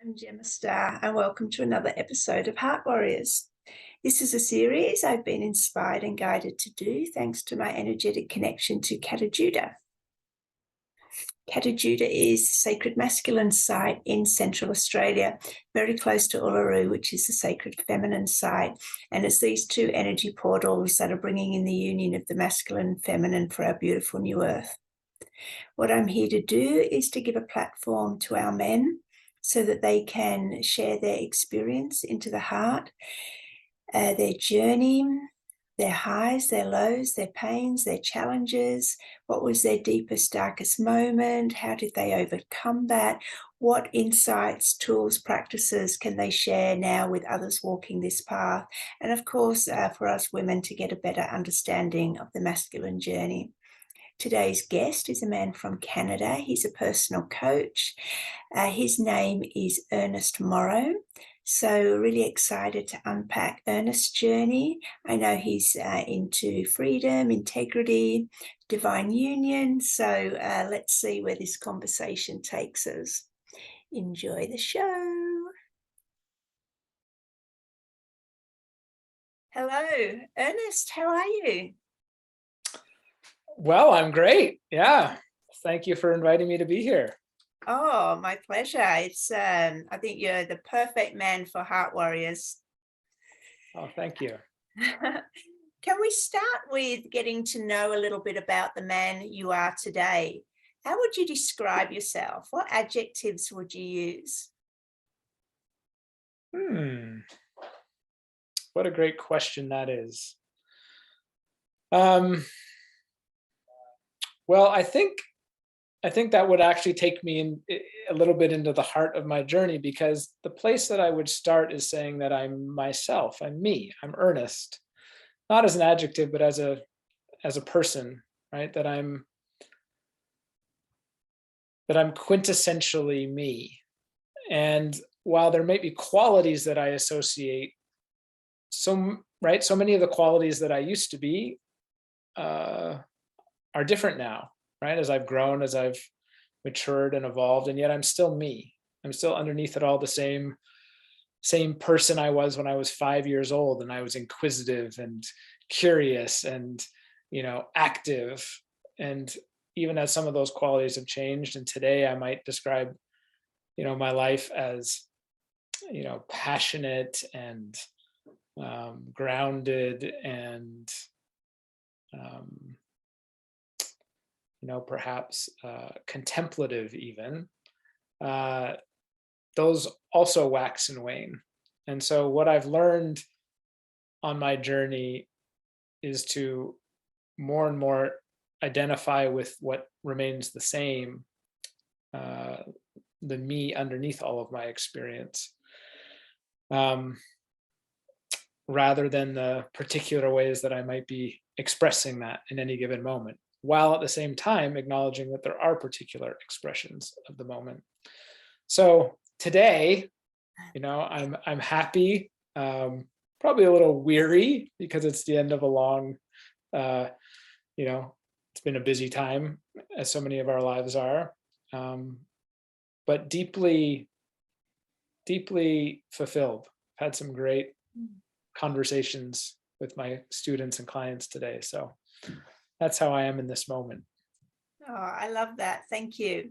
I'm Gemma Star, and welcome to another episode of Heart Warriors. This is a series I've been inspired and guided to do thanks to my energetic connection to Kata Judah. Kata Judah is the sacred masculine site in Central Australia, very close to Uluru, which is the sacred feminine site. And it's these two energy portals that are bringing in the union of the masculine and feminine for our beautiful new earth. What I'm here to do is to give a platform to our men so that they can share their experience into the heart, their journey, their highs, their lows, their pains, their challenges. What was their deepest, darkest moment? How did they overcome that? What insights, tools, practices can they share now with others walking this path? And of course, for us women to get a better understanding of the masculine journey. Today's guest is a man from Canada. He's a personal coach. His name is Ernest Morrow. So really excited to unpack Ernest's journey. I know he's into freedom, integrity, divine union. So let's see where this conversation takes us. Enjoy the show. Hello, Ernest. How are you? Well, I'm great. Yeah. Thank you for inviting me to be here. Oh, my pleasure. It's I think you're the perfect man for Heart Warriors. Oh, thank you. Can we start with getting to know a little bit about the man you are today? How would you describe yourself? What adjectives would you use? What a great question that is. Well, I think that would actually take me in a little bit into the heart of my journey, because the place that I would start is saying that I'm myself, I'm me, I'm Ernest, not as an adjective, but as a person, right? That I'm quintessentially me. And while there may be qualities that I associate, so many of the qualities that I used to be are different now, right? As I've grown, as I've matured and evolved, and yet I'm still me. I'm still underneath it all the same person I was when I was 5 years old, and I was inquisitive and curious and, active. And even as some of those qualities have changed, and today I might describe, my life as, passionate and grounded and perhaps contemplative even, those also wax and wane. And so what I've learned on my journey is to more and more identify with what remains the same, the me underneath all of my experience, rather than the particular ways that I might be expressing that in any given moment, while at the same time acknowledging that there are particular expressions of the moment. So today, I'm happy, probably a little weary because it's the end of a long, it's been a busy time, as so many of our lives are, but deeply, deeply fulfilled. Had some great conversations with my students and clients today. So that's how I am in this moment. Oh, I love that. Thank you.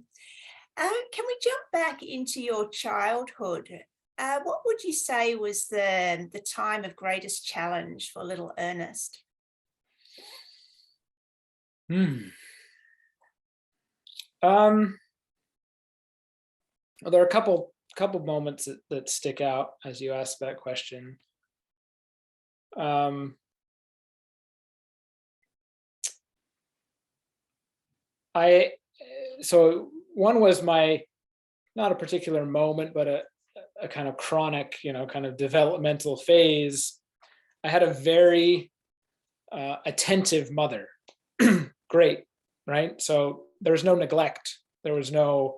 Can we jump back into your childhood? What would you say was the time of greatest challenge for little Ernest? Well, there are a couple moments that stick out as you ask that question. So one was not a particular moment, but a kind of chronic, kind of developmental phase. I had a very attentive mother. Great, right? So there was no neglect. There was no,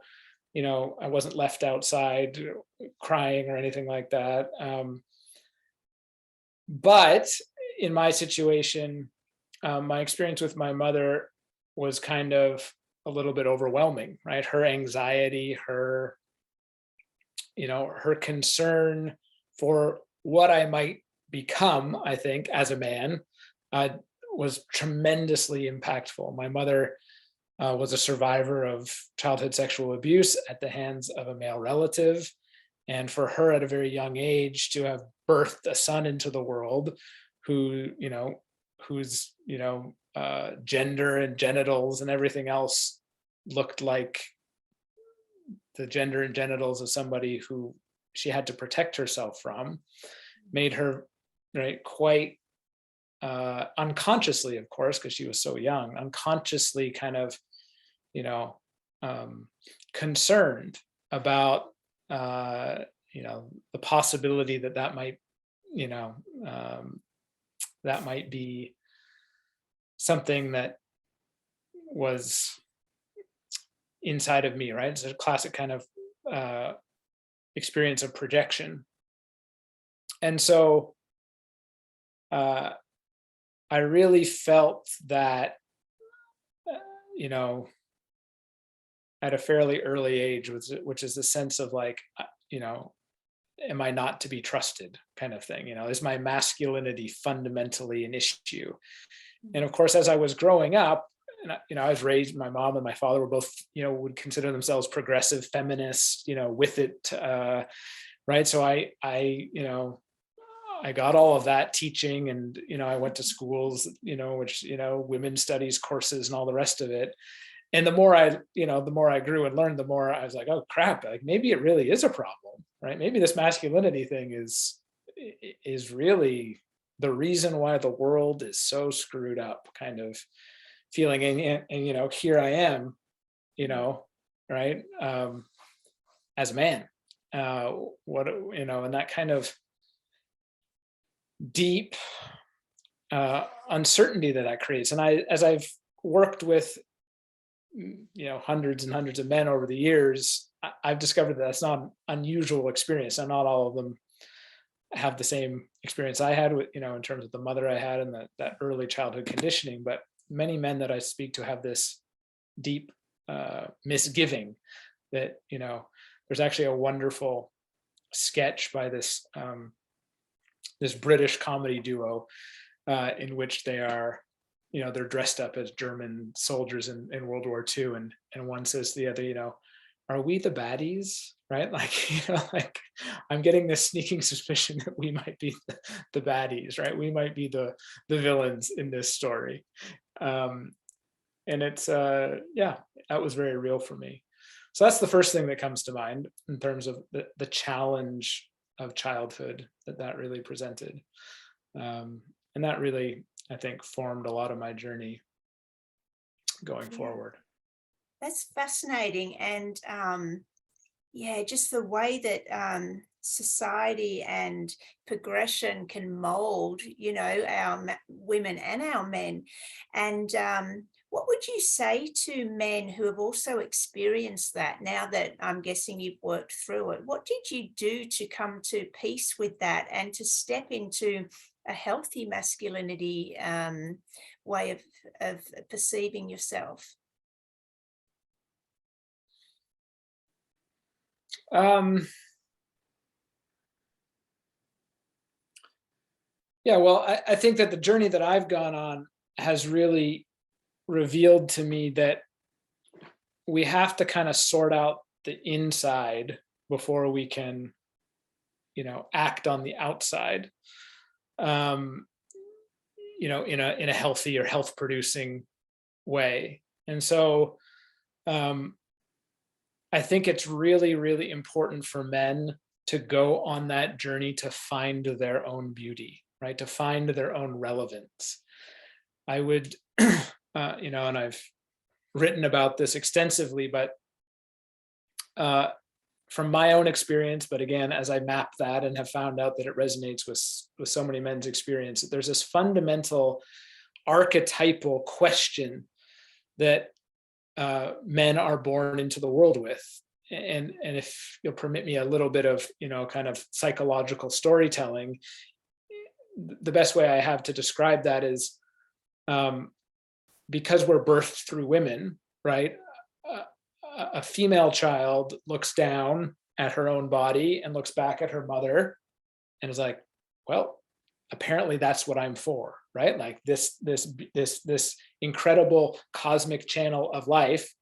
I wasn't left outside crying or anything like that. But in my situation, my experience with my mother was kind of a little bit overwhelming, right? Her anxiety, her, her concern for what I might become, I think, as a man, was tremendously impactful. My mother was a survivor of childhood sexual abuse at the hands of a male relative. And for her at a very young age to have birthed a son into the world who, whose, gender and genitals and everything else looked like the gender and genitals of somebody who she had to protect herself from, made her, right, quite unconsciously, of course, because she was so young, unconsciously kind of, concerned about, the possibility that might, that might be something that was inside of me, right? It's a classic kind of experience of projection. And so I really felt that, at a fairly early age, which is the sense of like, am I not to be trusted kind of thing? Is my masculinity fundamentally an issue? And of course, as I was growing up, and I was raised, my mom and my father were both, would consider themselves progressive feminists, with it, right? So I got all of that teaching, and I went to schools, which women's studies courses and all the rest of it. And the more I grew and learned, the more I was like, oh crap, like maybe it really is a problem, right? Maybe this masculinity thing is really the reason why the world is so screwed up, kind of feeling. And here I am, right, as a man, and that kind of deep uncertainty that creates. And as I've worked with hundreds and hundreds of men over the years, I've discovered that that's not an unusual experience, and not all of them have the same experience I had with, in terms of the mother I had and that early childhood conditioning. But many men that I speak to have this deep misgiving that, there's actually a wonderful sketch by this this British comedy duo in which they are, they're dressed up as German soldiers in World War II. And one says to the other, are we the baddies? Right? Like, like I'm getting this sneaking suspicion that we might be the baddies, right? We might be the villains in this story. And it's, that was very real for me. So that's the first thing that comes to mind in terms of the challenge of childhood that really presented. And that really, I think, formed a lot of my journey going forward. That's fascinating. And just the way that society and progression can mold, our women and our men. And what would you say to men who have also experienced that, now that I'm guessing you've worked through it? What did you do to come to peace with that and to step into a healthy masculinity way of perceiving yourself? Well, I think that the journey that I've gone on has really revealed to me that we have to kind of sort out the inside before we can, act on the outside, in a healthy or health producing way. And so I think it's really, really important for men to go on that journey to find their own beauty, right? To find their own relevance. I would, and I've written about this extensively, but from my own experience, but again, as I map that and have found out that it resonates with so many men's experience, there's this fundamental archetypal question that men are born into the world with. And if you'll permit me a little bit of, kind of psychological storytelling, the best way I have to describe that is because we're birthed through women, right? A female child looks down at her own body and looks back at her mother and is like, well, apparently that's what I'm for, right? Like this incredible cosmic channel of life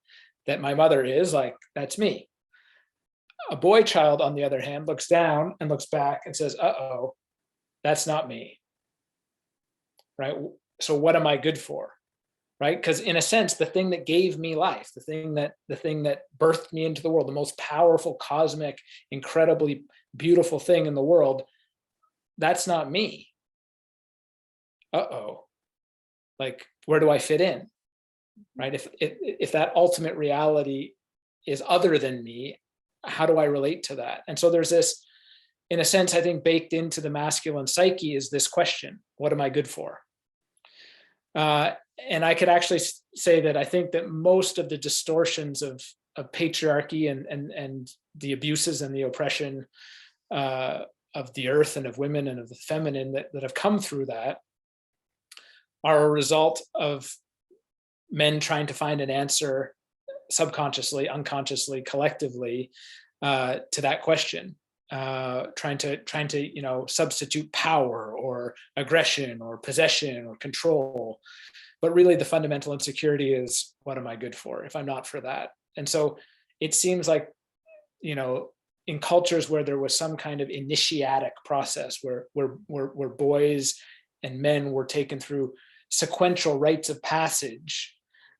that my mother is, like, that's me. A boy child, on the other hand, looks down and looks back and says, uh-oh, that's not me, right? So what am I good for? Right? Because in a sense, the thing that gave me life, the thing that birthed me into the world, the most powerful, cosmic, incredibly beautiful thing in the world, that's not me. Uh-oh. Like, where do I fit in? Right? If that ultimate reality is other than me, how do I relate to that? And so there's this, in a sense, I think baked into the masculine psyche is this question: what am I good for? And I could actually say that I think that most of the distortions of patriarchy and the abuses and the oppression of the earth and of women and of the feminine that have come through that are a result of men trying to find an answer subconsciously, unconsciously, collectively to that question. Trying to substitute power or aggression or possession or control. But really the fundamental insecurity is, what am I good for if I'm not for that? And so it seems like, in cultures where there was some kind of initiatic process where boys and men were taken through sequential rites of passage,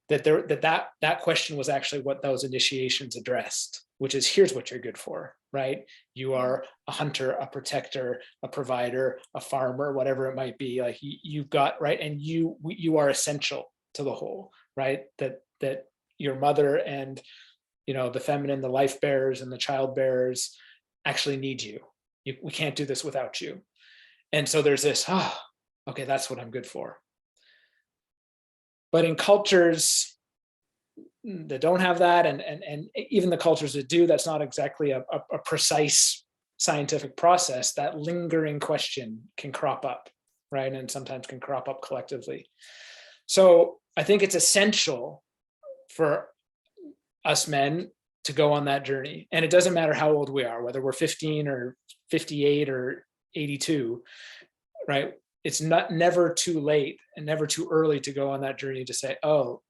that question was actually what those initiations addressed, which is, here's what you're good for, right? You are a hunter, a protector, a provider, a farmer, whatever it might be. Like you've got, right, and you are essential to the whole, right? That your mother and the feminine, the life bearers and the child bearers actually need you. We can't do this without you. And so there's this, okay, that's what I'm good for. But in cultures that don't have that, and even the cultures that do, that's not exactly a precise scientific process. That lingering question can crop up, right? And sometimes can crop up collectively. So I think it's essential for us men to go on that journey. And it doesn't matter how old we are, whether we're 15 or 58 or 82, right? It's never too late and never too early to go on that journey to say, oh,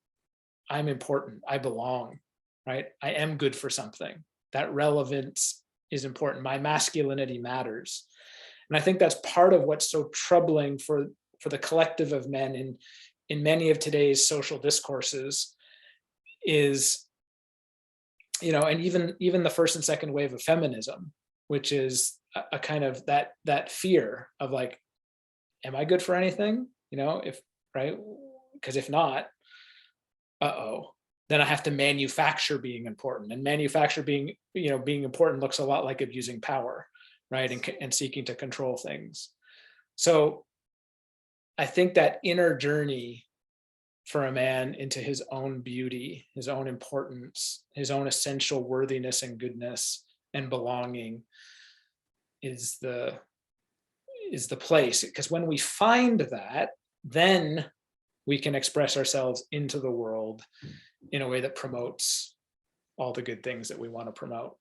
I'm important, I belong, right? I am good for something. That relevance is important. My masculinity matters. And I think that's part of what's so troubling for the collective of men in many of today's social discourses is, and even the first and second wave of feminism, which is a kind of that fear of like, am I good for anything? If, right? Because if not, then I have to manufacture being important, and manufacture being important looks a lot like abusing power, right? And seeking to control things. So I think that inner journey for a man into his own beauty, his own importance, his own essential worthiness and goodness and belonging is the place. Because when we find that, then we can express ourselves into the world in a way that promotes all the good things that we want to promote,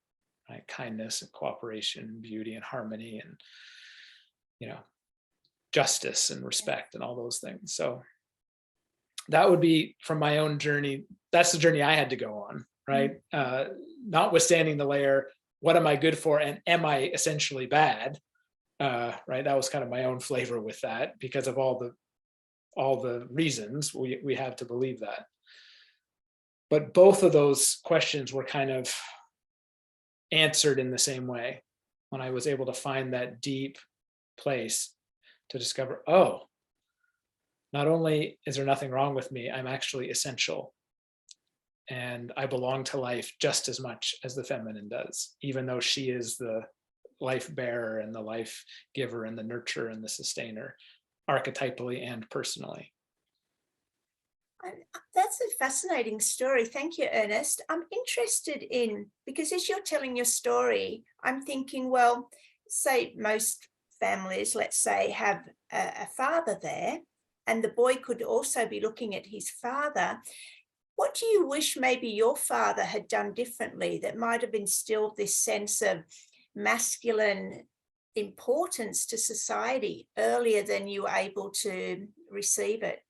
right? Kindness and cooperation, beauty and harmony, and justice and respect and all those things. So that would be, from my own journey, that's the journey I had to go on, right? Notwithstanding the layer, what am I good for and am I essentially bad? Right, that was kind of my own flavor with that, because of all the reasons we have to believe that. But both of those questions were kind of answered in the same way when I was able to find that deep place to discover, not only is there nothing wrong with me, I'm actually essential. And I belong to life just as much as the feminine does, even though she is the life bearer and the life giver and the nurturer and the sustainer, archetypally and personally. That's a fascinating story. Thank you, Ernest. I'm interested in, because as you're telling your story, I'm thinking, well, say most families, let's say, have a father there, and the boy could also be looking at his father. What do you wish maybe your father had done differently that might have instilled this sense of masculine importance to society earlier than you were able to receive it?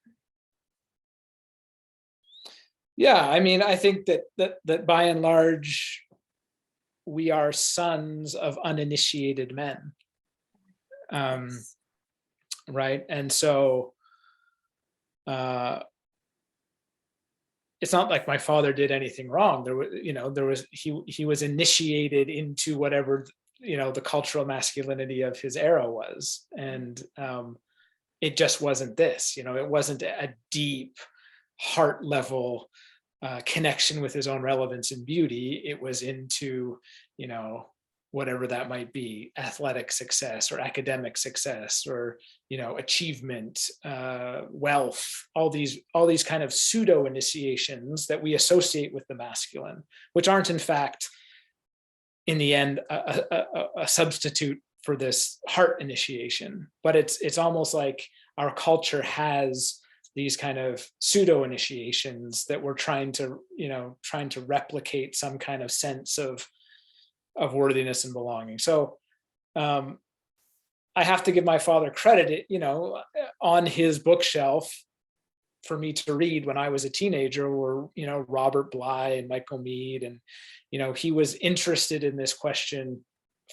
Yeah, I mean, I think that by and large, we are sons of uninitiated men, Yes. right? And so uh, it's not like my father did anything wrong. He was initiated into whatever the cultural masculinity of his era was, and it just wasn't this. It wasn't a deep heart level connection with his own relevance and beauty. It was into, whatever that might be, athletic success or academic success or, achievement, wealth, all these kind of pseudo initiations that we associate with the masculine, which aren't in fact, in the end, a substitute for this heart initiation. But it's almost like our culture has these kind of pseudo initiations that we're trying to replicate some kind of sense of worthiness and belonging. So I have to give my father credit, on his bookshelf for me to read when I was a teenager were, Robert Bly and Michael Meade. And, he was interested in this question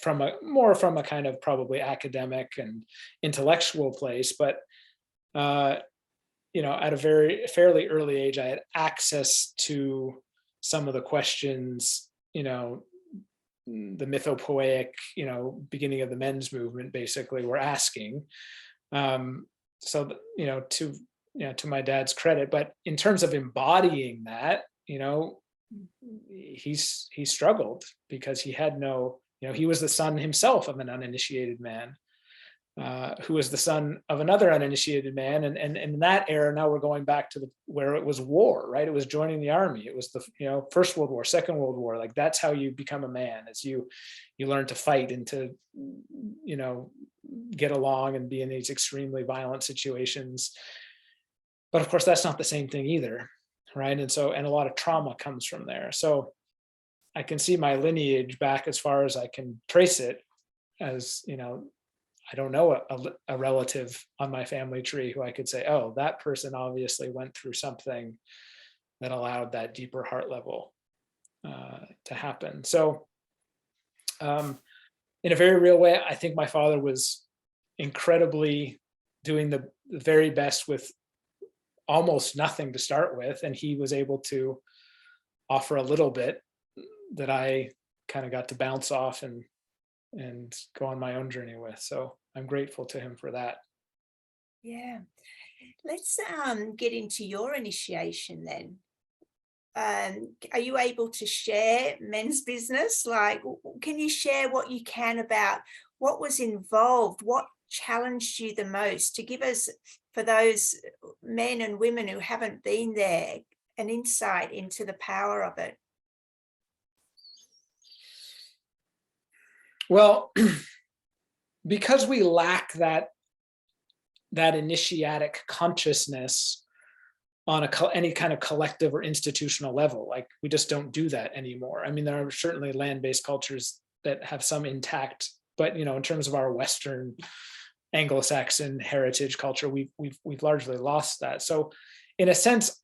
from a kind of probably academic and intellectual place. But, at a fairly early age, I had access to some of the questions, the mythopoeic, beginning of the men's movement basically were asking. So, to my dad's credit, but in terms of embodying that, he struggled because he had no, he was the son himself of an uninitiated man. Who was the son of another uninitiated man, and in that era, now we're going back to where it was war, right? It was joining the army. It was the First World War, Second World War. Like that's how you become a man, as you learn to fight and to get along and be in these extremely violent situations. But of course, that's not the same thing either, right? And a lot of trauma comes from there. So I can see my lineage back as far as I can trace it, as I don't know a relative on my family tree who I could say, oh, that person obviously went through something that allowed that deeper heart level to happen. So in a very real way, I think my father was incredibly doing the very best with almost nothing to start with. And he was able to offer a little bit that I kind of got to bounce off and go on my own journey with. So I'm grateful to him for that. Yeah. Let's get into your initiation then. Are you able to share men's business? Like, can you share what you can about what was involved, what challenged you the most, to give us, for those men and women who haven't been there, an insight into the power of it? Well, because we lack that initiatic consciousness on any kind of collective or institutional level, like we just don't do that anymore. I mean, there are certainly land-based cultures that have some intact, but in terms of our Western Anglo-Saxon heritage culture, we've largely lost that. So, in a sense,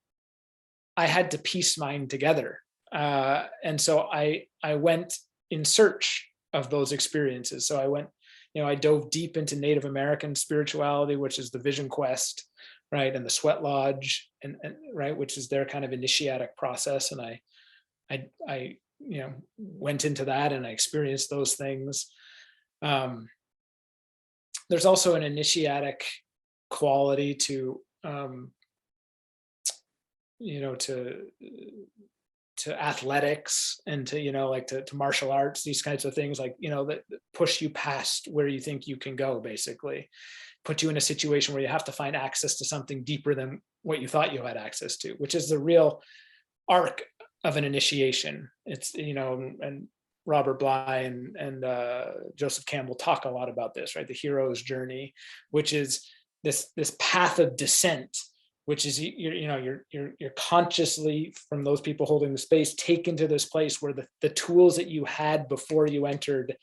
I had to piece mine together, and so I went in search of those experiences. So I went, I dove deep into Native American spirituality, which is the Vision Quest, right, and the Sweat Lodge, and right, which is their kind of initiatic process. And I went into that and I experienced those things. There's also an initiatic quality to to athletics and to like to martial arts, these kinds of things, like that push you past where you think you can go, basically put you in a situation where you have to find access to something deeper than what you thought you had access to, which is the real arc of an initiation. It's and Robert Bly and Joseph Campbell talk a lot about this, right? The hero's journey, which is this path of descent, which is you're consciously, from those people holding the space, taken to this place where the tools that you had before you entered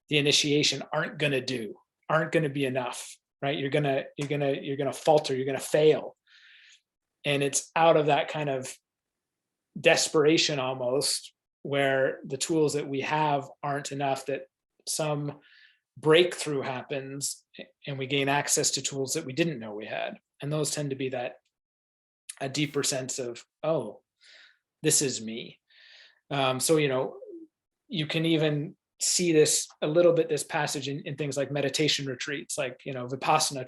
the initiation aren't going to be enough, right? You're going to falter, you're going to fail. And it's out of that kind of desperation almost, where the tools that we have aren't enough, that some breakthrough happens and we gain access to tools that we didn't know we had. And those tend to be a deeper sense of, oh, this is me. So, you can even see this a little bit, this passage in things like meditation retreats, like, Vipassana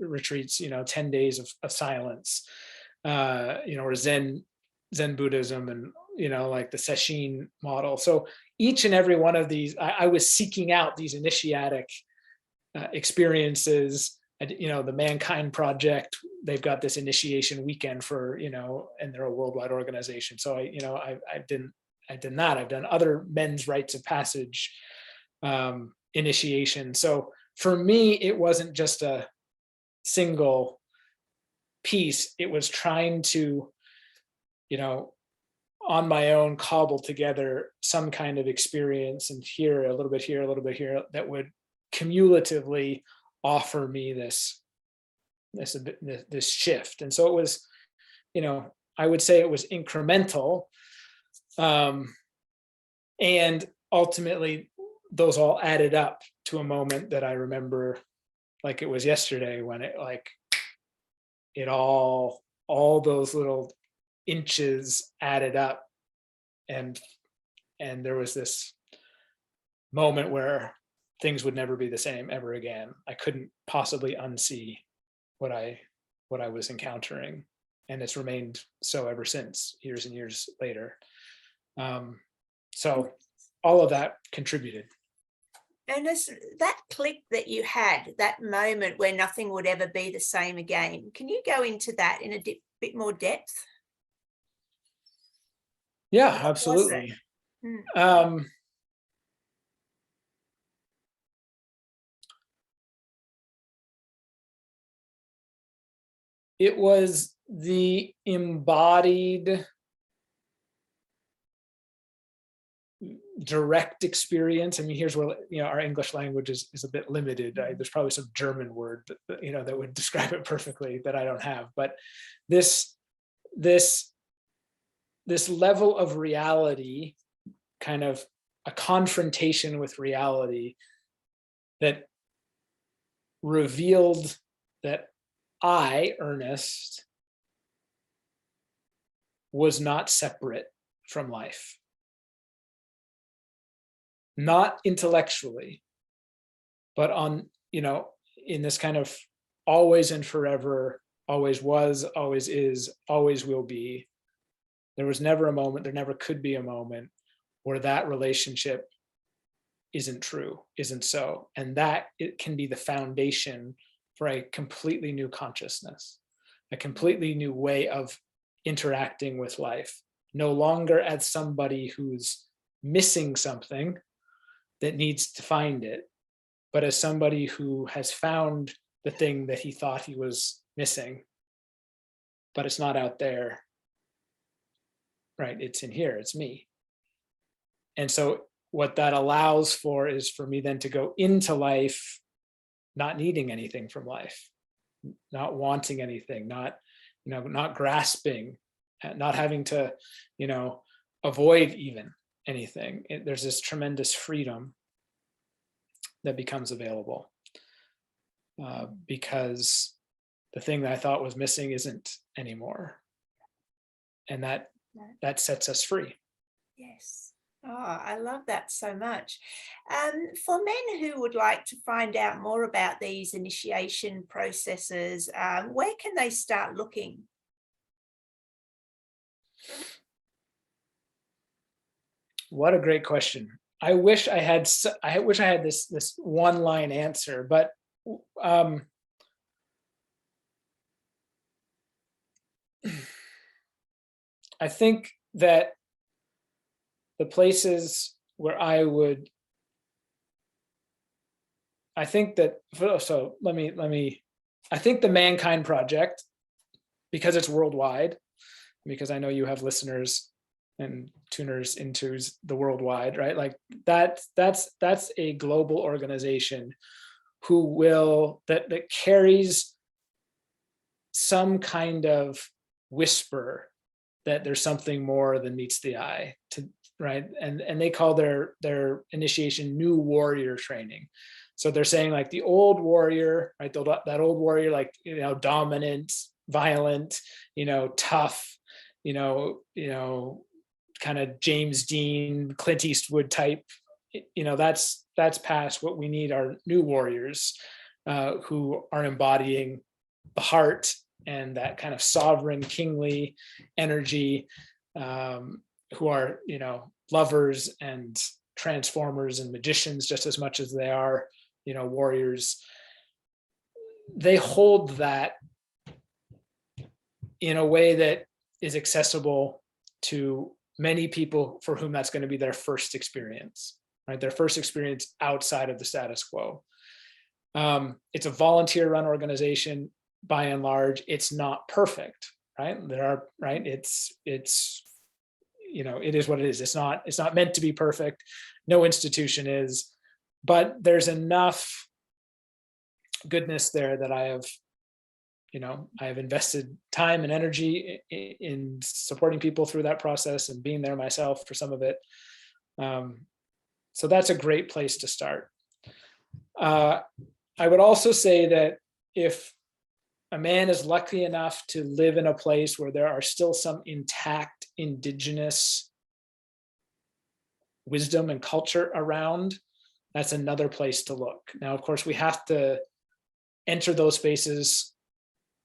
retreats, 10 days of silence, or Zen Buddhism, and, like the Sesshin model. So each and every one of these, I was seeking out these initiatic experiences. The Mankind Project, they've got this initiation weekend for, and they're a worldwide organization. So I've done that. I've done other men's rites of passage initiation. So for me, it wasn't just a single piece. It was trying to, on my own, cobble together some kind of experience, and here, a little bit here, a little bit here, that would cumulatively offer me this shift. And so it was, I would say it was incremental. And ultimately those all added up to a moment that I remember like it was yesterday, when it all those little inches added up, and there was this moment where things would never be the same ever again. I couldn't possibly unsee what I was encountering, and it's remained so ever since, years and years later. So all of that contributed. And that click that you had, that moment where nothing would ever be the same again, can you go into that in a bit more depth? Yeah, absolutely. It was the embodied, direct experience. I mean, here's where our English language is a bit limited. There's probably some German word that would describe it perfectly that I don't have. But this level of reality, kind of a confrontation with reality, that revealed that I, Ernest, was not separate from life. Not intellectually, but in this kind of always and forever, always was, always is, always will be. There was never a moment, there never could be a moment where that relationship isn't true, isn't so. And that it can be the foundation for a completely new consciousness, a completely new way of interacting with life. No longer as somebody who's missing something that needs to find it, but as somebody who has found the thing that he thought he was missing, but it's not out there, right? It's in here, it's me. And so what that allows for is for me then to go into life not needing anything from life, not wanting anything, not grasping, not having to, avoid even anything. There's this tremendous freedom that becomes available because the thing that I thought was missing isn't anymore. And that sets us free. Yes. Oh, I love that so much. For men who would like to find out more about these initiation processes, where can they start looking? What a great question. I wish I had this one line answer, but I think that the places where I think the Mankind Project because it's worldwide, because I know you have listeners and tuners into the worldwide, right? Like that's a global organization that carries some kind of whisper that there's something more than meets the eye, right? And they call their initiation new warrior training. So they're saying like the old warrior, right? That old warrior, like, dominant, violent, tough, kind of James Dean, Clint Eastwood type, that's past. What we need are new warriors who are embodying the heart and that kind of sovereign, kingly energy, who are, lovers and transformers and magicians just as much as they are, warriors. They hold that in a way that is accessible to many people for whom that's going to be their first experience, right? Their first experience outside of the status quo. It's a volunteer-run organization. By and large, it's not perfect, right? It's it is what it is. It's not meant to be perfect. No institution is, but there's enough goodness there that I have invested time and energy in supporting people through that process and being there myself for some of it. So that's a great place to start. I would also say that if a man is lucky enough to live in a place where there are still some intact indigenous wisdom and culture around, that's another place to look. Now, of course, we have to enter those spaces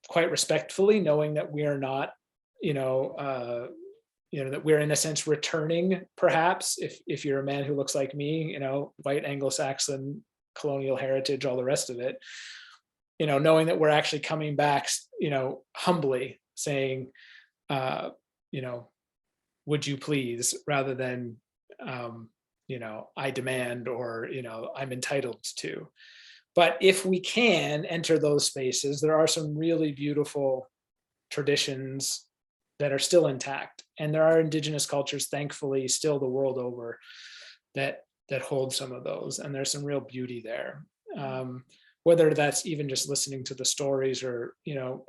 quite respectfully, knowing that we are not, that we're in a sense returning, perhaps, if you're a man who looks like me, white Anglo-Saxon, colonial heritage, all the rest of it, knowing that we're actually coming back, humbly saying, would you please, rather than, I demand, or, I'm entitled to. But if we can enter those spaces, there are some really beautiful traditions that are still intact. And there are indigenous cultures, thankfully, still the world over that hold some of those. And there's some real beauty there. Whether that's even just listening to the stories or,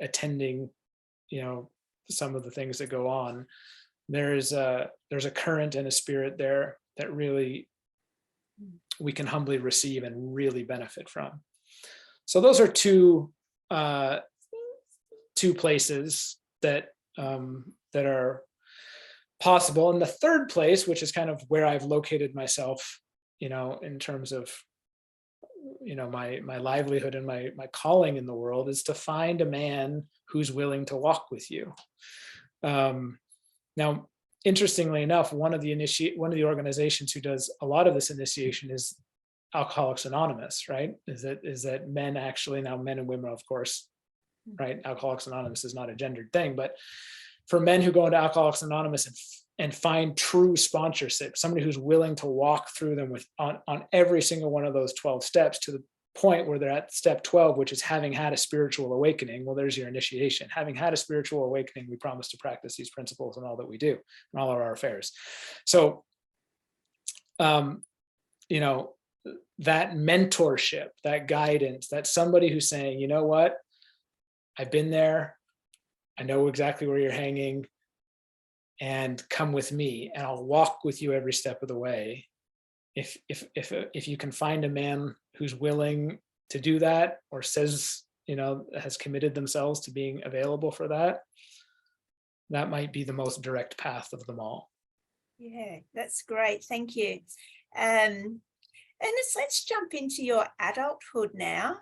attending, some of the things that go on, there's a current and a spirit there that really we can humbly receive and really benefit from. So those are two places that are possible. And the third place, which is kind of where I've located myself, in terms of, my livelihood and my calling in the world, is to find a man who's willing to walk with you. Now, interestingly enough, one of the organizations who does a lot of this initiation is Alcoholics Anonymous, right? Is that men actually, now men and women, of course, right? Alcoholics Anonymous is not a gendered thing, but for men who go into Alcoholics Anonymous and find true sponsorship, somebody who's willing to walk through them on every single one of those 12 steps to the point where they're at step 12, which is having had a spiritual awakening. Well, there's your initiation. Having had a spiritual awakening, we promise to practice these principles in all that we do, in all of our affairs. So, that mentorship, that guidance, that somebody who's saying, you know what, I've been there, I know exactly where you're hanging, and come with me, and I'll walk with you every step of the way. If you can find a man who's willing to do that, or says, has committed themselves to being available for that, that might be the most direct path of them all. Yeah, that's great. Thank you. Let's jump into your adulthood now.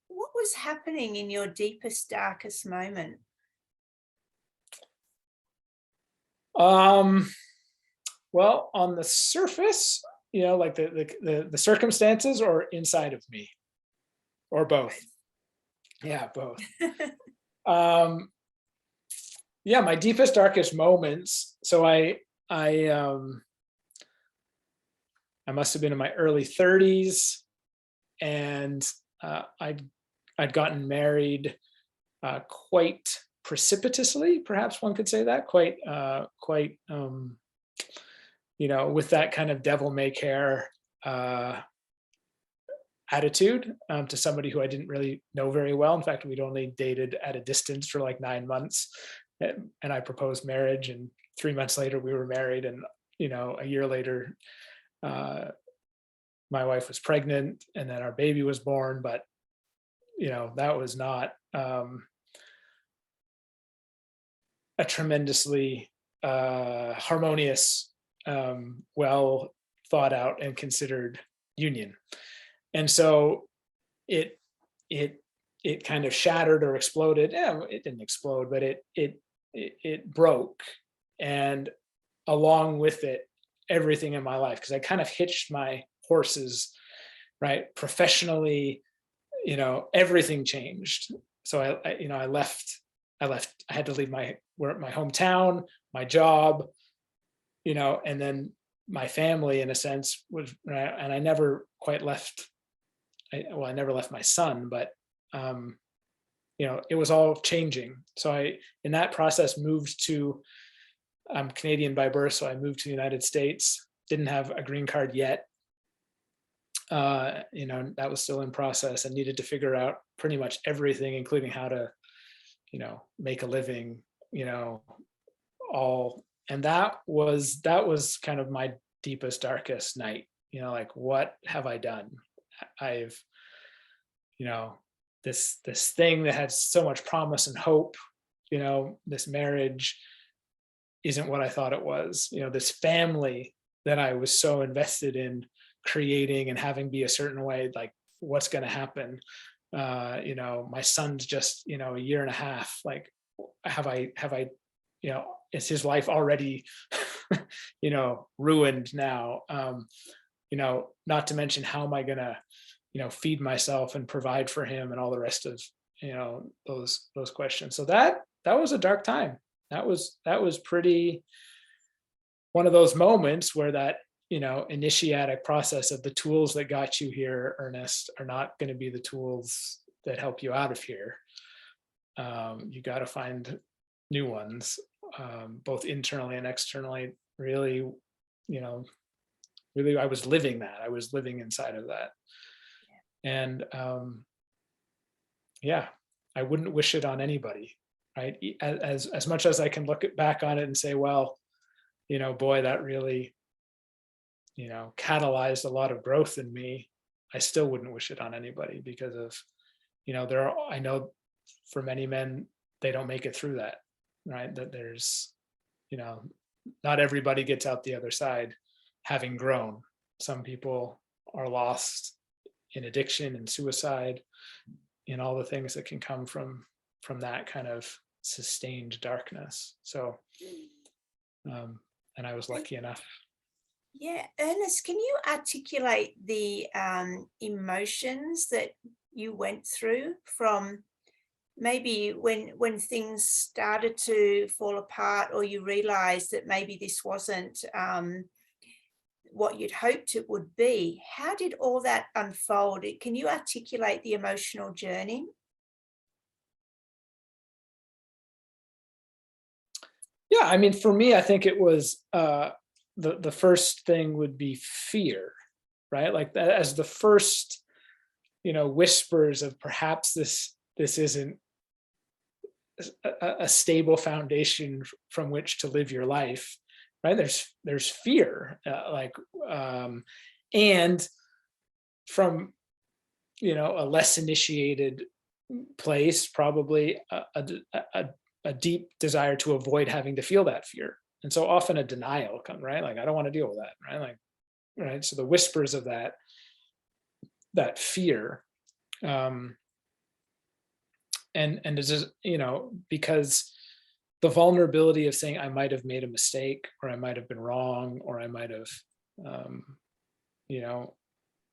What was happening in your deepest, darkest moment? Well, on the surface, like the circumstances, or inside of me, or both. Yeah, both. Yeah, my deepest, darkest moments. So I must have been in my early 30s, and I'd gotten married quite precipitously, perhaps one could say that, quite, with that kind of devil may care attitude, to somebody who I didn't really know very well. In fact, we'd only dated at a distance for like 9 months, and I proposed marriage, and 3 months later we were married, and a year later, uh, my wife was pregnant, and then our baby was born. But that was not a tremendously harmonious, well thought out and considered union. And so it it it kind of shattered or exploded. Yeah, it didn't explode, but it broke, and along with it, everything in my life, because I kind of hitched my horses, right? Professionally, everything changed. So I had to leave my hometown, my job, and then my family, in a sense, was, and I never quite left. I never left my son, but it was all changing. So in that process, moved to. I'm Canadian by birth, so I moved to the United States. Didn't have a green card yet. That was still in process, and needed to figure out pretty much everything, including how to, make a living, all. And that was kind of my deepest, darkest night. Like, what have I done? I've, this thing that had so much promise and hope, this marriage isn't what I thought it was. This family that I was so invested in creating and having be a certain way, like, what's going to happen? My son's just, a year and a half. Like, have I, is his life already, ruined now? Not to mention, how am I going to, feed myself and provide for him, and all the rest of, those questions. So that was a dark time. That was pretty, one of those moments where that, initiatic process of the tools that got you here, Ernest, are not going to be the tools that help you out of here. You got to find new ones, both internally and externally. Really, really, I was living that. I was living inside of that. And yeah, I wouldn't wish it on anybody, right? As much as I can look back on it and say, well, boy, that really, catalyzed a lot of growth in me. I still wouldn't wish it on anybody, because of, I know for many men, they don't make it through that, right? That there's, not everybody gets out the other side having grown. Some people are lost in addiction and suicide, and all the things that can come from that kind of sustained darkness. So, and I was lucky enough. Yeah, Ernest, can you articulate the emotions that you went through, from maybe when things started to fall apart, or you realized that maybe this wasn't what you'd hoped it would be? How did all that unfold? Can you articulate the emotional journey? Yeah, I mean, for me, I think it was, the first thing would be fear, right? Like, that as the first, whispers of, perhaps this isn't a stable foundation from which to live your life, right? There's fear, and from, a less initiated place, probably a deep desire to avoid having to feel that fear. And so often a denial comes, right? Like, I don't want to deal with that, right? Like, right. So the whispers of that fear, and it's just, because the vulnerability of saying, I might have made a mistake, or I might have been wrong, or I might have, I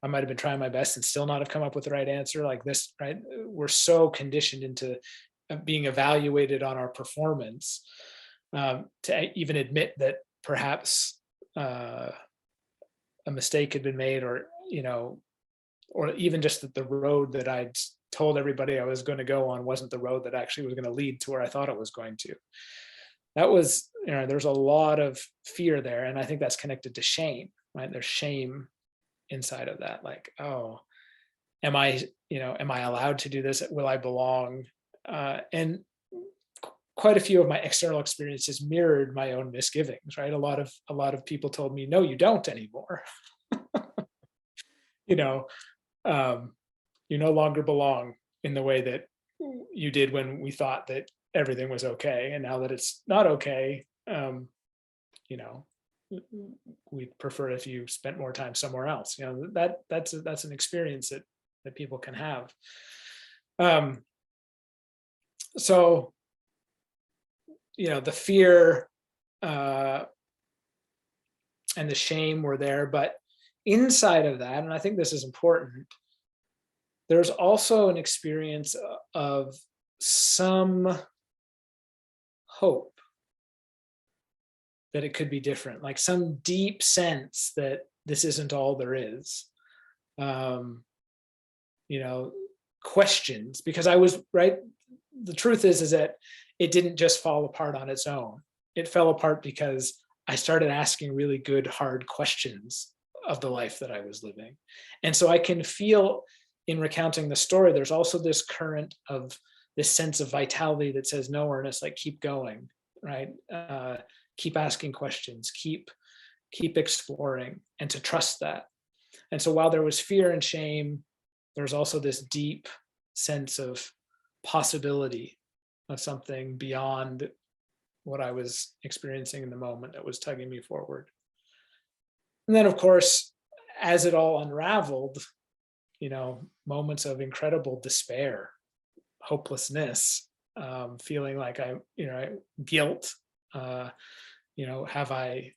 might have been trying my best and still not have come up with the right answer, like this, right? We're so conditioned into being evaluated on our performance, to even admit that perhaps a mistake had been made, or or even just that the road that I'd told everybody I was going to go on wasn't the road that actually was going to lead to where I thought it was going to. That was, there's a lot of fear there. And I think that's connected to shame, right? There's shame inside of that. Like, oh, am I allowed to do this? Will I belong? And quite a few of my external experiences mirrored my own misgivings, right? A lot of people told me, no, you don't anymore. you know, you no longer belong in the way that you did when we thought that everything was okay. And now that it's not okay, you know, we'd prefer if you spent more time somewhere else. That's an experience that people can have. So, the fear and the shame were there, but inside of that, and I think this is important, there's also an experience of some hope that it could be different, like some deep sense that this isn't all there is. Questions, because I was right. The truth is that it didn't just fall apart on its own. It fell apart because I started asking really good, hard questions of the life that I was living. And so I can feel in recounting the story, there's also this current of this sense of vitality that says, no, Ernest, like keep going, right? Keep asking questions, keep exploring, and to trust that. And so while there was fear and shame, there's also this deep sense of possibility of something beyond what I was experiencing in the moment that was tugging me forward. And then, of course, as it all unraveled, moments of incredible despair, hopelessness, feeling like guilt. Have I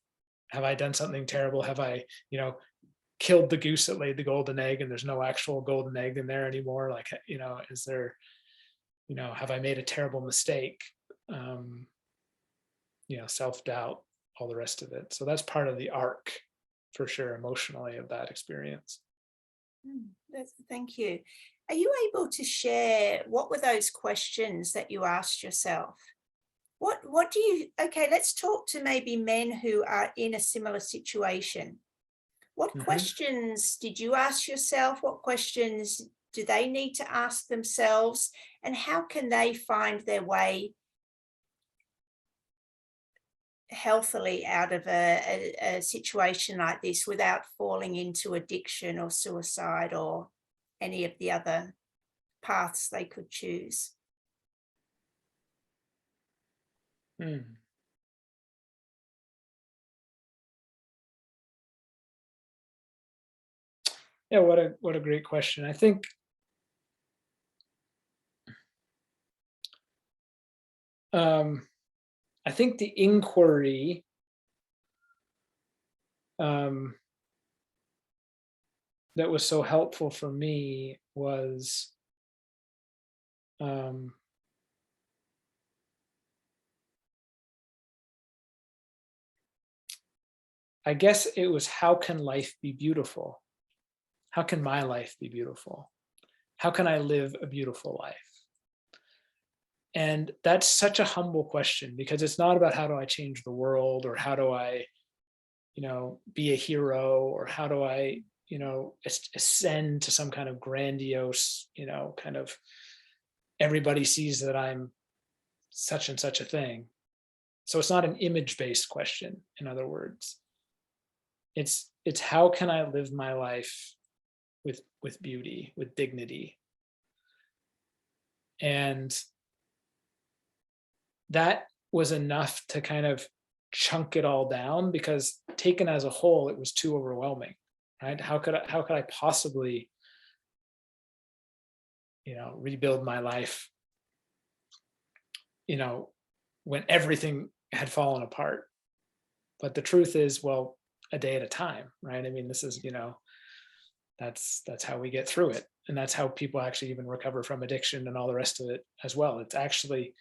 done something terrible? Have I, killed the goose that laid the golden egg, and there's no actual golden egg in there anymore? Like, is there, have I made a terrible mistake? Self-doubt, all the rest of it. So that's part of the arc, for sure, emotionally, of that experience. Thank you. Are you able to share what were those questions that you asked yourself? What do you, okay, let's talk to maybe men who are in a similar situation. What questions did you ask yourself? What questions do they need to ask themselves? And how can they find their way healthily out of a situation like this without falling into addiction or suicide or any of the other paths they could choose? Yeah, what a great question. I think the inquiry that was so helpful for me was I guess it was, how can life be beautiful? How can my life be beautiful? How can I live a beautiful life? And that's such a humble question, because it's not about how do I change the world, or how do I, be a hero, or how do I, ascend to some kind of grandiose, kind of everybody sees that I'm such and such a thing. So it's not an image-based question, in other words. It's how can I live my life with beauty, with dignity? And that was enough to kind of chunk it all down, because taken as a whole, it was too overwhelming, right? How could I possibly, rebuild my life, when everything had fallen apart? But the truth is, well, a day at a time, right? I mean, this is, that's how we get through it. And that's how people actually even recover from addiction and all the rest of it as well. It's actually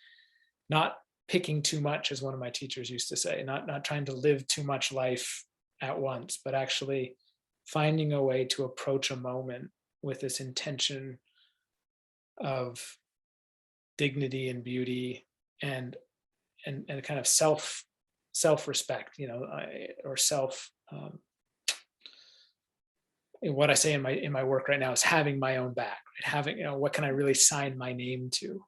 not picking too much, as one of my teachers used to say, not trying to live too much life at once, but actually finding a way to approach a moment with this intention of dignity and beauty and kind of self-respect, or self, what I say in my work right now is having my own back, right? Having, what can I really sign my name to?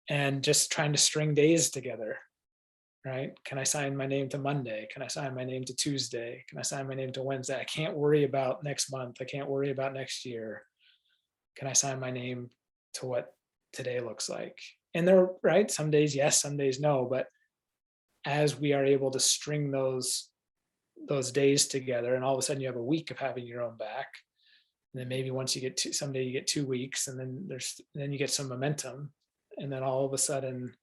And just trying to string days together, right? Can I sign my name to Monday? Can I sign my name to Tuesday? Can I sign my name to Wednesday? I can't worry about next month. I can't worry about next year. Can I sign my name to what today looks like? And there, right? Some days yes, some days no. But as we are able to string those days together, and all of a sudden you have a week of having your own back, and then maybe once you get someday you get 2 weeks, and then you get some momentum, and then all of a sudden,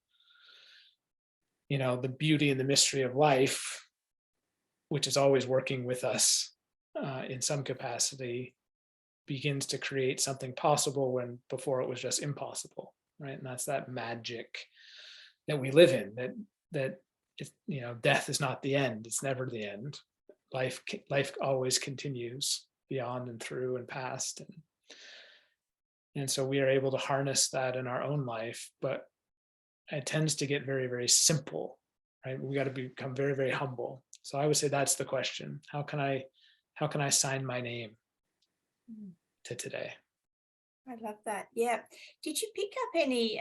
the beauty and the mystery of life, which is always working with us in some capacity, begins to create something possible when before it was just impossible, right? And that's that magic that we live in, that death is not the end. It's never the end. Life always continues beyond and through and past, and so we are able to harness that in our own life. But it tends to get very, very simple, right? We got to become very, very humble. So I would say that's the question: how can I sign my name to today? I love that. Yeah. Did you pick up any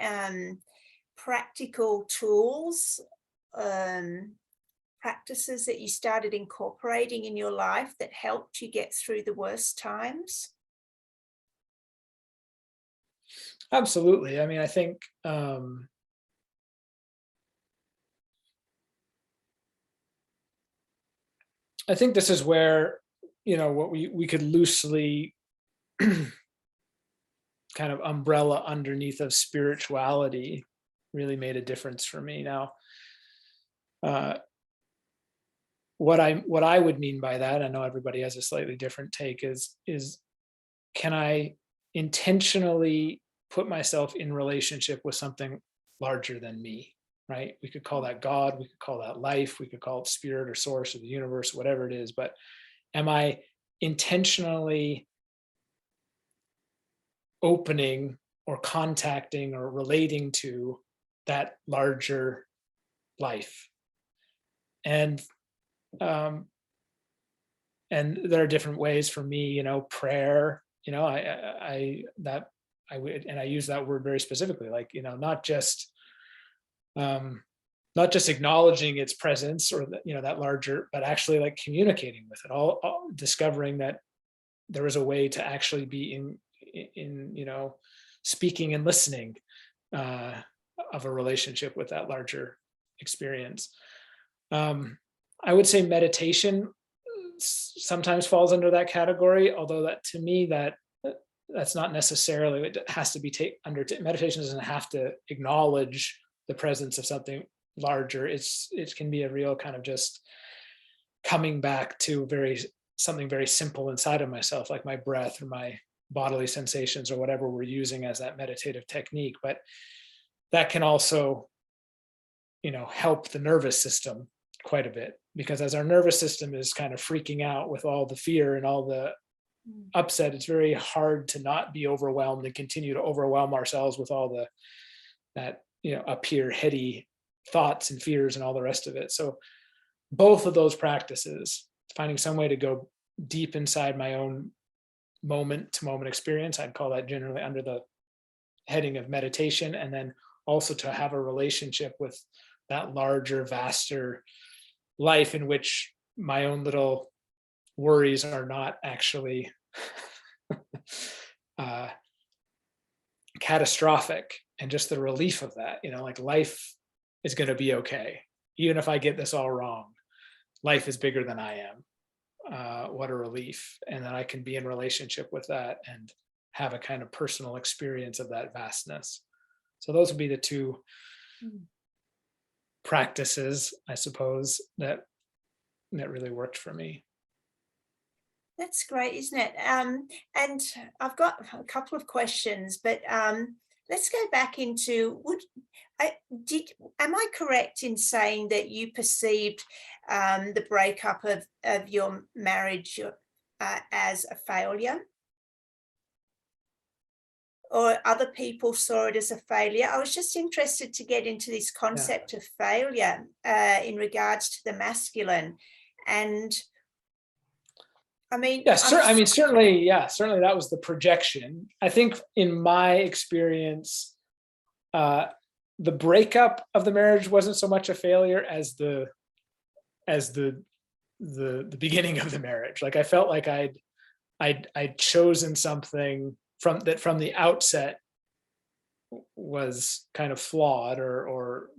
practical tools, practices that you started incorporating in your life that helped you get through the worst times? Absolutely. I mean, I think this is where, what we could loosely kind of umbrella underneath of spirituality really made a difference for me. Now, what I would mean by that, I know everybody has a slightly different take, is can I intentionally put myself in relationship with something larger than me, right? We could call that God, we could call that life, we could call it spirit or source or the universe, whatever it is. But am I intentionally opening or contacting or relating to that larger life? And there are different ways for me, prayer, I would, and I use that word very specifically, like, not just acknowledging its presence or that larger, but actually like communicating with it, all discovering that there is a way to actually be in speaking and listening of a relationship with that larger experience. I would say meditation sometimes falls under that category, although that to me that's not necessarily, it has to be meditation doesn't have to acknowledge the presence of something larger. It can be a real kind of just coming back to something very simple inside of myself, like my breath or my bodily sensations or whatever we're using as that meditative technique. But that can also help the nervous system quite a bit, because as our nervous system is kind of freaking out with all the fear and all the upset, it's very hard to not be overwhelmed and continue to overwhelm ourselves with all that up here heady thoughts and fears and all the rest of it. So both of those practices, finding some way to go deep inside my own moment to moment experience, I'd call that generally under the heading of meditation, and then also to have a relationship with that larger, vaster life in which my own little worries are not actually catastrophic, and just the relief of that, like life is going to be okay. Even if I get this all wrong, life is bigger than I am. What a relief. And then I can be in relationship with that and have a kind of personal experience of that vastness. So those would be the two practices, I suppose, that really worked for me. That's great, isn't it? And I've got a couple of questions, but let's go back into am I correct in saying that you perceived the breakup of your marriage as a failure? or other people saw it as a failure. I was just interested to get into this concept of failure in regards to the masculine. And I mean, certainly that was the projection. I think in my experience, the breakup of the marriage wasn't so much a failure as the beginning of the marriage. Like I felt like I'd chosen something from the outset was kind of flawed, or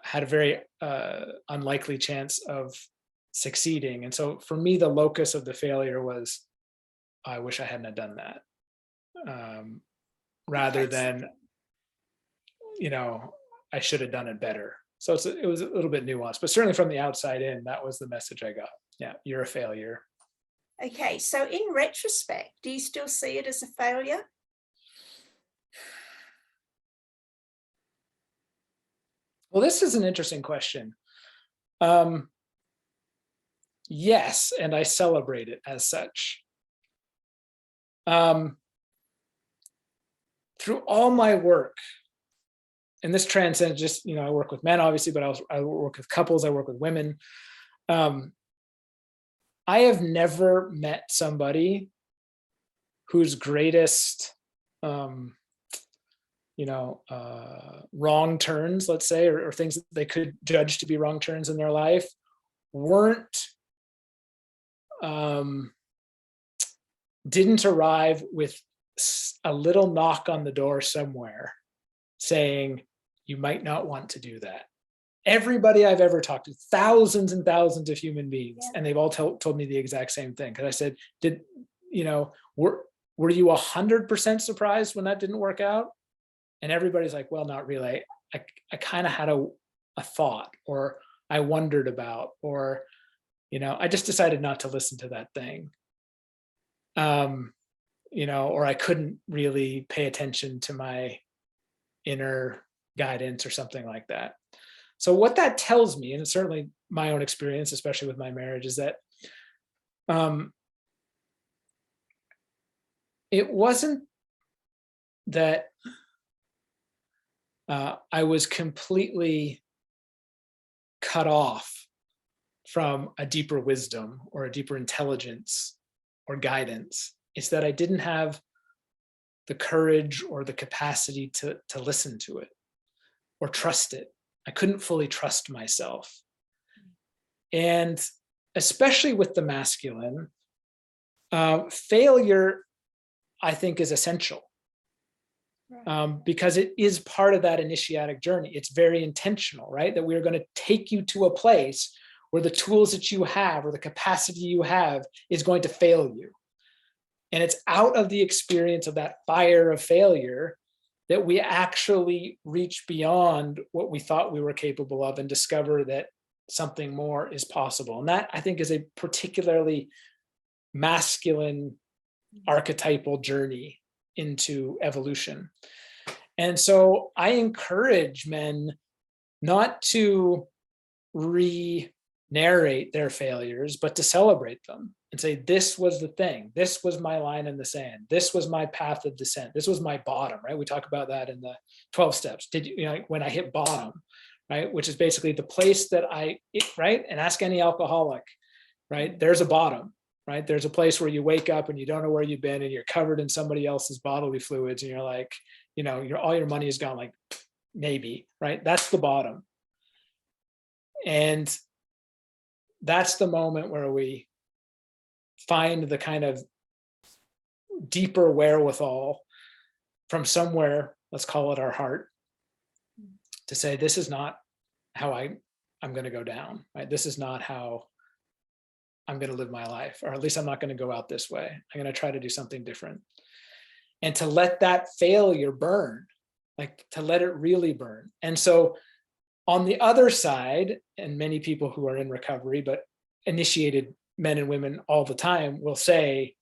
had a very unlikely chance of succeeding. And so for me, the locus of the failure was, I wish I hadn't have done that, rather than, I should have done it better. So it was a little bit nuanced, but certainly from the outside in, that was the message I got. Yeah, you're a failure. Okay, so in retrospect, do you still see it as a failure? Well, this is an interesting question. Yes, and I celebrate it as such. Through all my work, and this transcends just, I work with men, obviously, but I work with couples, I work with women. I have never met somebody whose greatest, wrong turns, let's say, or things that they could judge to be wrong turns in their life didn't arrive with a little knock on the door somewhere saying, you might not want to do that. Everybody I've ever talked to, thousands and thousands of human beings, and they've all told me the exact same thing. Because I said, were you 100% surprised when that didn't work out? And everybody's like, well, not really. I kind of had a thought, or I wondered about, or, I just decided not to listen to that thing. Or I couldn't really pay attention to my inner guidance or something like that. So what that tells me, and it's certainly my own experience, especially with my marriage, is that it wasn't that I was completely cut off from a deeper wisdom or a deeper intelligence or guidance. It's that I didn't have the courage or the capacity to listen to it or trust it. I couldn't fully trust myself. And especially with the masculine, failure, I think, is essential. Because it is part of that initiatic journey. It's very intentional, right? That we're going to take you to a place where the tools that you have or the capacity you have is going to fail you. And it's out of the experience of that fire of failure that we actually reach beyond what we thought we were capable of and discover that something more is possible. And that, I think, is a particularly masculine archetypal journey into evolution. And so I encourage men not to re-narrate their failures, but to celebrate them and say, this was the thing. This was my line in the sand. This was my path of descent. This was my bottom, right? We talk about that in the 12 steps. When I hit bottom, right? Which is basically the place that right? And ask any alcoholic, right? There's a bottom. Right? There's a place where you wake up and you don't know where you've been and you're covered in somebody else's bodily fluids and you're like, all your money is gone, like maybe, right? That's the bottom. And that's the moment where we find the kind of deeper wherewithal from somewhere, let's call it our heart, to say, this is not how I'm going to go down, right? This is not how I'm going to live my life, or at least I'm not going to go out this way. I'm going to try to do something different. And to let that failure burn, like to let it really burn. And so on the other side, and many people who are in recovery, but initiated men and women all the time will say,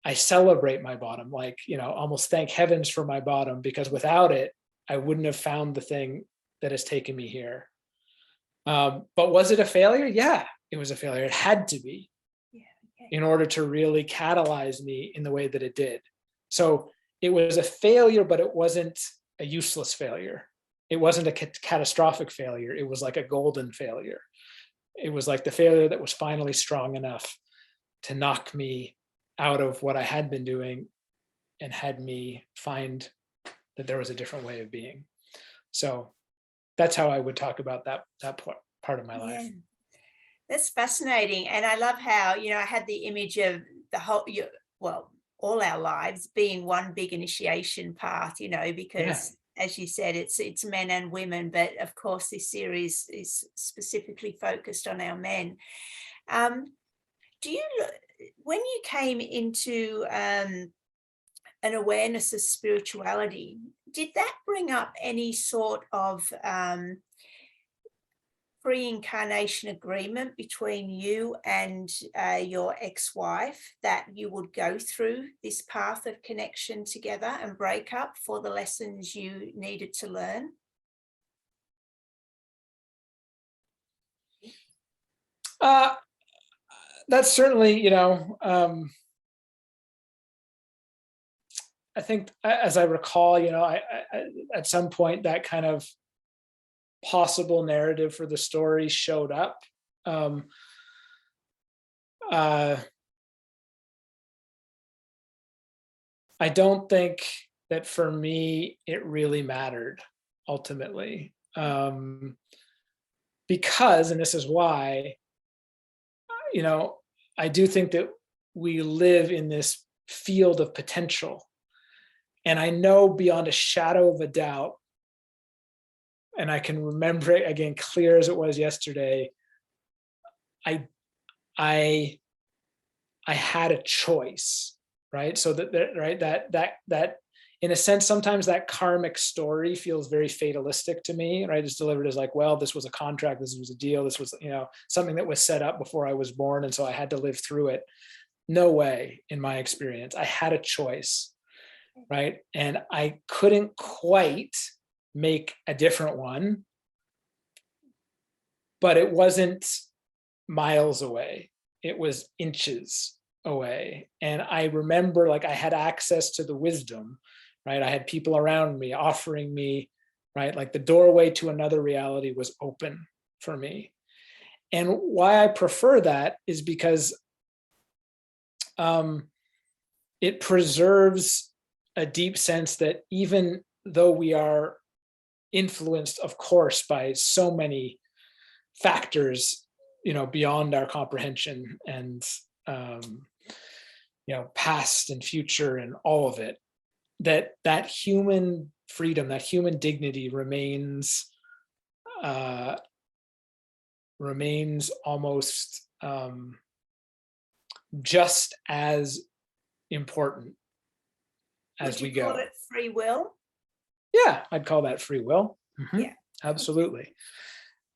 I celebrate my bottom, like, almost thank heavens for my bottom, because without it, I wouldn't have found the thing that has taken me here. But was it a failure? Yeah, it was a failure. It had to be. in order to really catalyze me in the way that it did. So it was a failure, but it wasn't a useless failure. It wasn't a catastrophic failure. It was like a golden failure. It was like the failure that was finally strong enough to knock me out of what I had been doing and had me find that there was a different way of being. So that's how I would talk about that part of my life. Yeah. That's fascinating. And I love how, I had the image of the whole, well, all our lives being one big initiation path, Yeah. because as you said, it's men and women, but of course this series is specifically focused on our men. Do you, when you came into an awareness of spirituality, did that bring up any sort of pre-incarnation agreement between you and your ex-wife that you would go through this path of connection together and break up for the lessons you needed to learn? That's certainly, I think, as I recall, I at some point that kind of possible narrative for the story showed up. I don't think that for me it really mattered ultimately, because, and this is why, I do think that we live in this field of potential, and I know beyond a shadow of a doubt, and I can remember it again clear as it was yesterday. I had a choice, right? So that in a sense, sometimes that karmic story feels very fatalistic to me, right? It's delivered as like, well, this was a contract, this was a deal, this was, something that was set up before I was born, and so I had to live through it. No way, in my experience. I had a choice, right? And I couldn't quite make a different one, but it wasn't miles away. It was inches away. And I remember, like, I had access to the wisdom, right? I had people around me offering me, right? Like the doorway to another reality was open for me. And why I prefer that is because it preserves a deep sense that even though we are influenced, of course, by so many factors, beyond our comprehension, and past and future and all of it, that human freedom, that human dignity remains almost just as important as we go. Would you call it free will? Yeah, I'd call that free will. Mm-hmm. Yeah, Absolutely.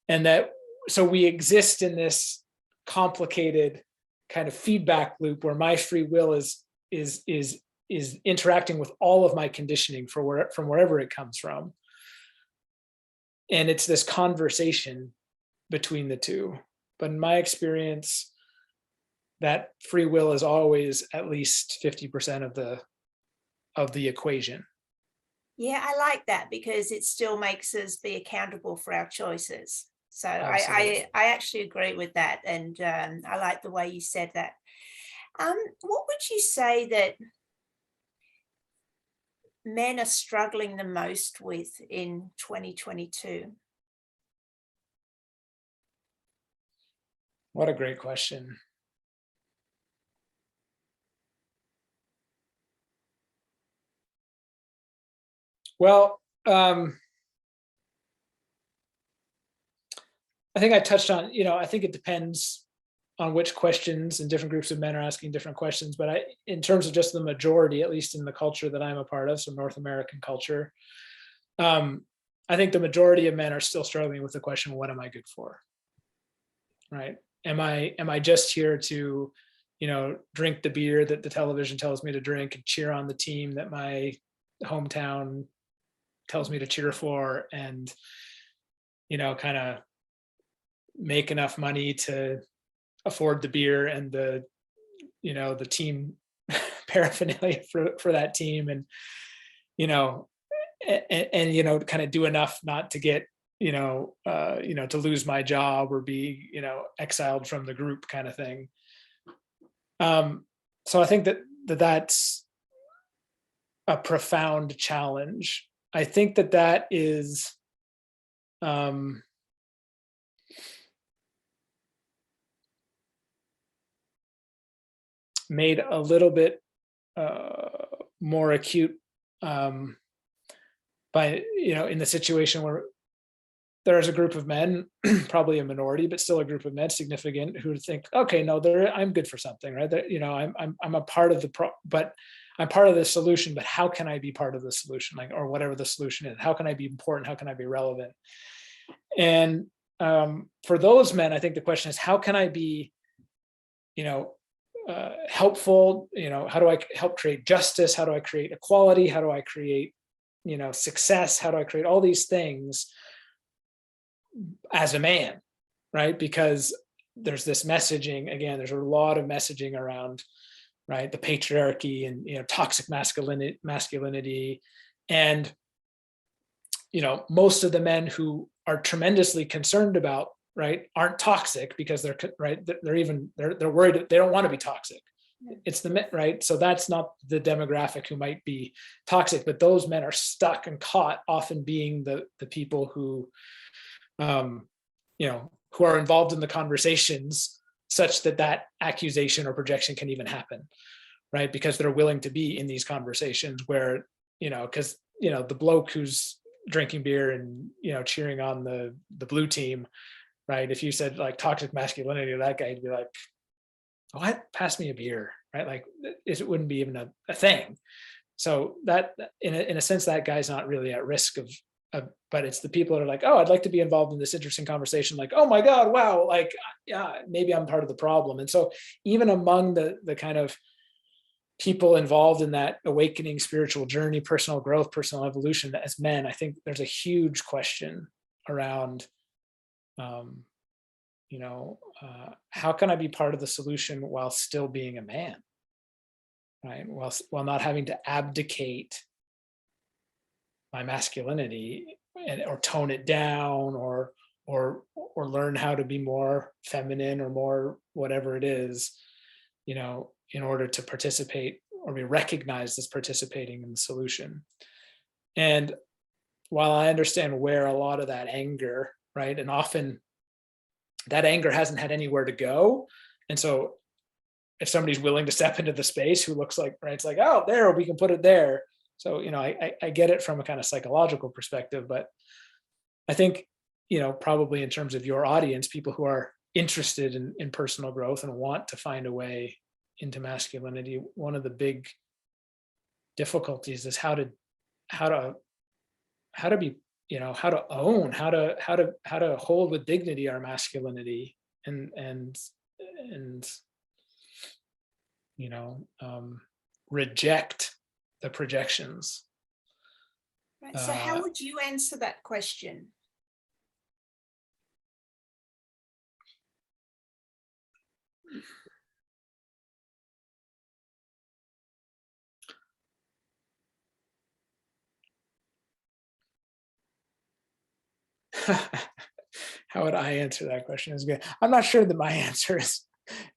And that, so we exist in this complicated kind of feedback loop where my free will is interacting with all of my conditioning from wherever it comes from. And it's this conversation between the two. But in my experience, that free will is always at least 50% of the equation. Yeah, I like that because it still makes us be accountable for our choices. So I actually agree with that, and I like the way you said that. What would you say that men are struggling the most with in 2022? What a great question. Well, I think I touched on, I think it depends on which questions, and different groups of men are asking different questions. But in terms of just the majority, at least in the culture that I'm a part of, so North American culture, I think the majority of men are still struggling with the question, what am I good for? Right? Am I just here to, drink the beer that the television tells me to drink and cheer on the team that my hometown tells me to cheer for, and, kind of make enough money to afford the beer and the the team paraphernalia for that team, and kind of do enough not to get to lose my job or be exiled from the group, kind of thing. So I think that's a profound challenge. I think that is made a little bit more acute by in the situation where there's a group of men, probably a minority, but still a group of men, significant, who think, okay, no, I'm good for something, right? I'm a part of but I'm part of the solution. But how can I be part of the solution, or whatever the solution is? How can I be important? How can I be relevant? And for those men, I think the question is, how can I be, helpful? How do I help create justice? How do I create equality? How do I create, success? How do I create all these things as a man, right? Because there's this messaging, again, there's a lot of messaging around, right, the patriarchy and toxic masculinity, and most of the men who are tremendously concerned about, right, aren't toxic, because they're worried, they don't want to be toxic. It's the men, right? So that's not the demographic who might be toxic, but those men are stuck and caught, often being the people who who are involved in the conversations, such that accusation or projection can even happen, right? Because they're willing to be in these conversations where, because the bloke who's drinking beer and cheering on the blue team, right? If you said like toxic masculinity to that guy, he'd be like, "What? Pass me a beer," right? Like it wouldn't be even a thing. So that, in a sense, that guy's not really at risk of, but it's the people that are like, oh, I'd like to be involved in this interesting conversation. Like, oh my God, wow. Like, yeah, maybe I'm part of the problem. And so even among the kind of people involved in that awakening spiritual journey, personal growth, personal evolution, as men, I think there's a huge question around, how can I be part of the solution while still being a man, right? While not having to abdicate my masculinity or tone it down, or learn how to be more feminine, or more whatever it is, in order to participate or be recognized as participating in the solution. And while I understand where a lot of that anger, right, and often that anger hasn't had anywhere to go, and so if somebody's willing to step into the space who looks like, right, it's like, oh, there, we can put it there. So, I get it from a kind of psychological perspective, but I think, probably in terms of your audience, people who are interested in personal growth and want to find a way into masculinity, one of the big difficulties is how to be, how to own, how to hold with dignity our masculinity, and reject the projections. Right. So how would you answer that question? How would I answer that question is good. I'm not sure that my answer is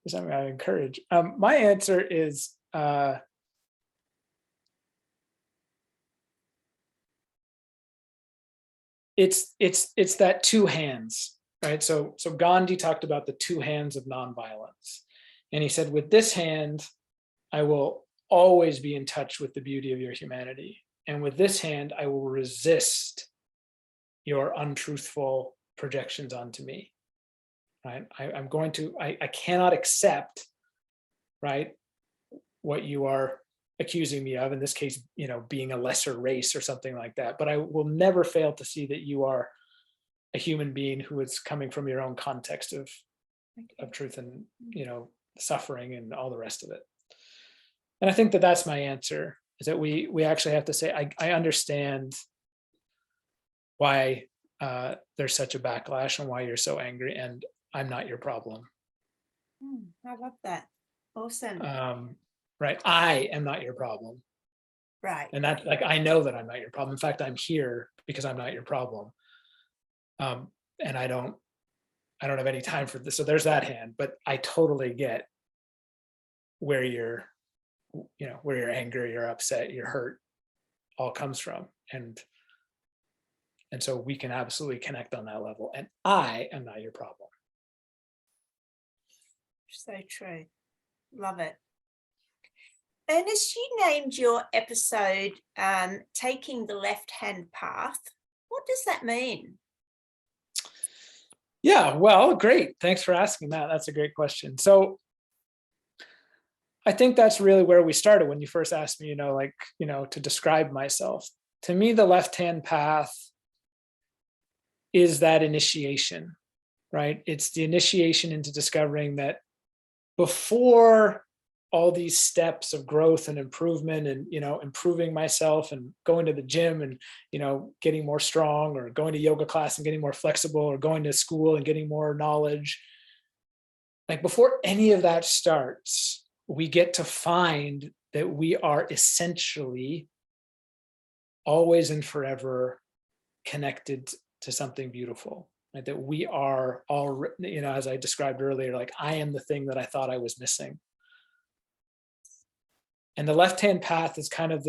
something I encourage. My answer is, it's that two hands, right? So Gandhi talked about the two hands of nonviolence, and he said, with this hand, I will always be in touch with the beauty of your humanity, and with this hand, I will resist your untruthful projections onto me. Right? I cannot accept, right, what you are accusing me of, in this case, being a lesser race or something like that. But I will never fail to see that you are a human being who is coming from your own context of truth and, suffering and all the rest of it. And I think that that's my answer, is that we actually have to say, I understand why there's such a backlash and why you're so angry, and I'm not your problem. I love that. Awesome. Right? I am not your problem. Right. And that's like, I know that I'm not your problem. In fact, I'm here because I'm not your problem. And I don't have any time for this. So there's that hand, but I totally get where where your anger, your upset, your hurt all comes from. And so we can absolutely connect on that level. And I am not your problem. So true. Love it. Ernest, you named your episode Taking the Left-Hand Path. What does that mean? Yeah, well, great. Thanks for asking that. That's a great question. So I think that's really where we started when you first asked me, to describe myself. To me, the left-hand path is that initiation, right? It's the initiation into discovering that before all these steps of growth and improvement and, improving myself and going to the gym and, getting more strong, or going to yoga class and getting more flexible, or going to school and getting more knowledge. Like, before any of that starts, we get to find that we are essentially always and forever connected to something beautiful, right? That we are all, as I described earlier, like, I am the thing that I thought I was missing. And the left-hand path is kind of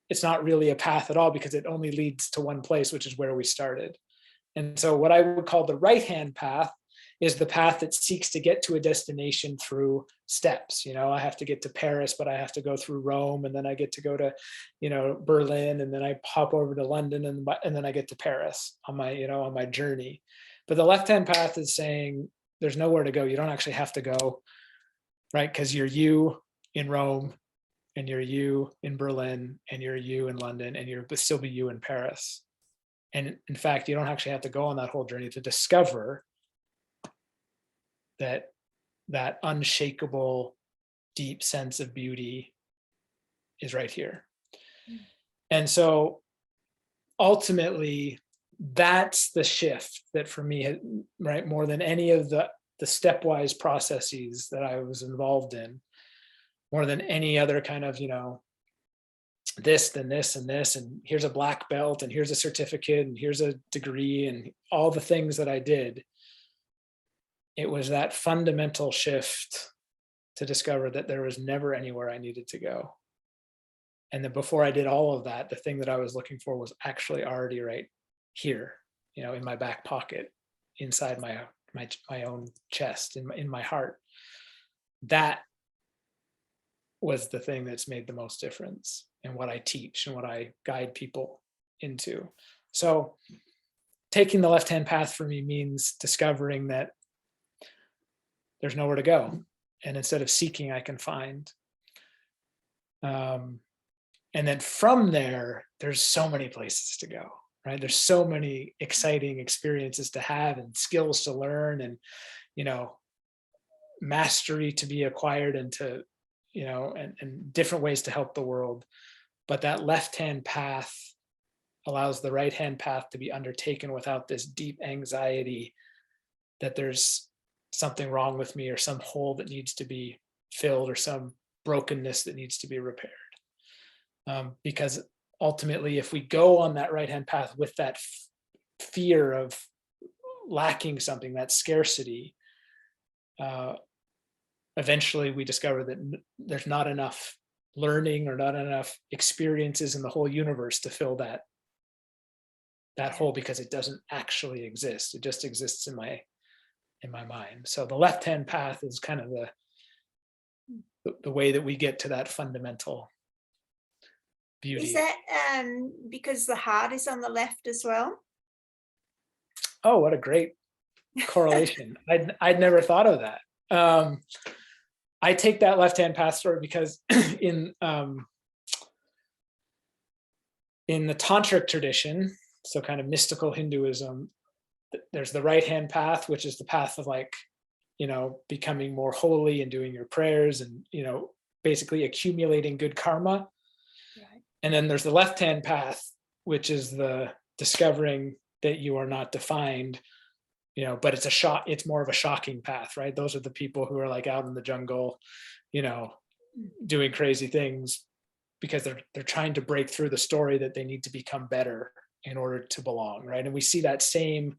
it's not really a path at all, because it only leads to one place, which is where we started. And so what I would call the right-hand path is the path that seeks to get to a destination through steps. I have to get to Paris, but I have to go through Rome, and then I get to go to, Berlin, and then I hop over to London, and then I get to Paris on my journey. But the left-hand path is saying there's nowhere to go. You don't actually have to go, right? Because you're you in Rome, and you're you in Berlin, and you're you in London, and you'll still be you in Paris. And in fact, you don't actually have to go on that whole journey to discover that unshakable, deep sense of beauty is right here. And so ultimately, that's the shift that for me, right, more than any of the stepwise processes that I was involved in, more than any other kind of, this, then this, and this, and here's a black belt, and here's a certificate, and here's a degree, and all the things that I did. It was that fundamental shift to discover that there was never anywhere I needed to go. And then before I did all of that, the thing that I was looking for was actually already right here, in my back pocket, inside my own chest, in my heart. That was the thing that's made the most difference in what I teach and what I guide people into. So taking the left-hand path for me means discovering that there's nowhere to go. And instead of seeking, I can find. And then from there, there's so many places to go, right? There's so many exciting experiences to have, and skills to learn, and, mastery to be acquired, and to, and different ways to help the world. But that left-hand path allows the right-hand path to be undertaken without this deep anxiety that there's something wrong with me, or some hole that needs to be filled, or some brokenness that needs to be repaired. Because ultimately, if we go on that right-hand path with that fear of lacking something, that scarcity, eventually we discover that there's not enough learning or not enough experiences in the whole universe to fill that hole, because it doesn't actually exist. It just exists in my mind. So the left-hand path is kind of the way that we get to that fundamental beauty. Is that because the heart is on the left as well? Oh, what a great correlation. I'd never thought of that. I take that left-hand path story because in the tantric tradition, so kind of mystical Hinduism, there's the right-hand path, which is the path of becoming more holy and doing your prayers and, basically accumulating good karma. Right. And then there's the left-hand path, which is the discovering that you are not defined but it's more of a shocking path, right? Those are the people who are like out in the jungle, doing crazy things because they're trying to break through the story that they need to become better in order to belong, right? And we see that same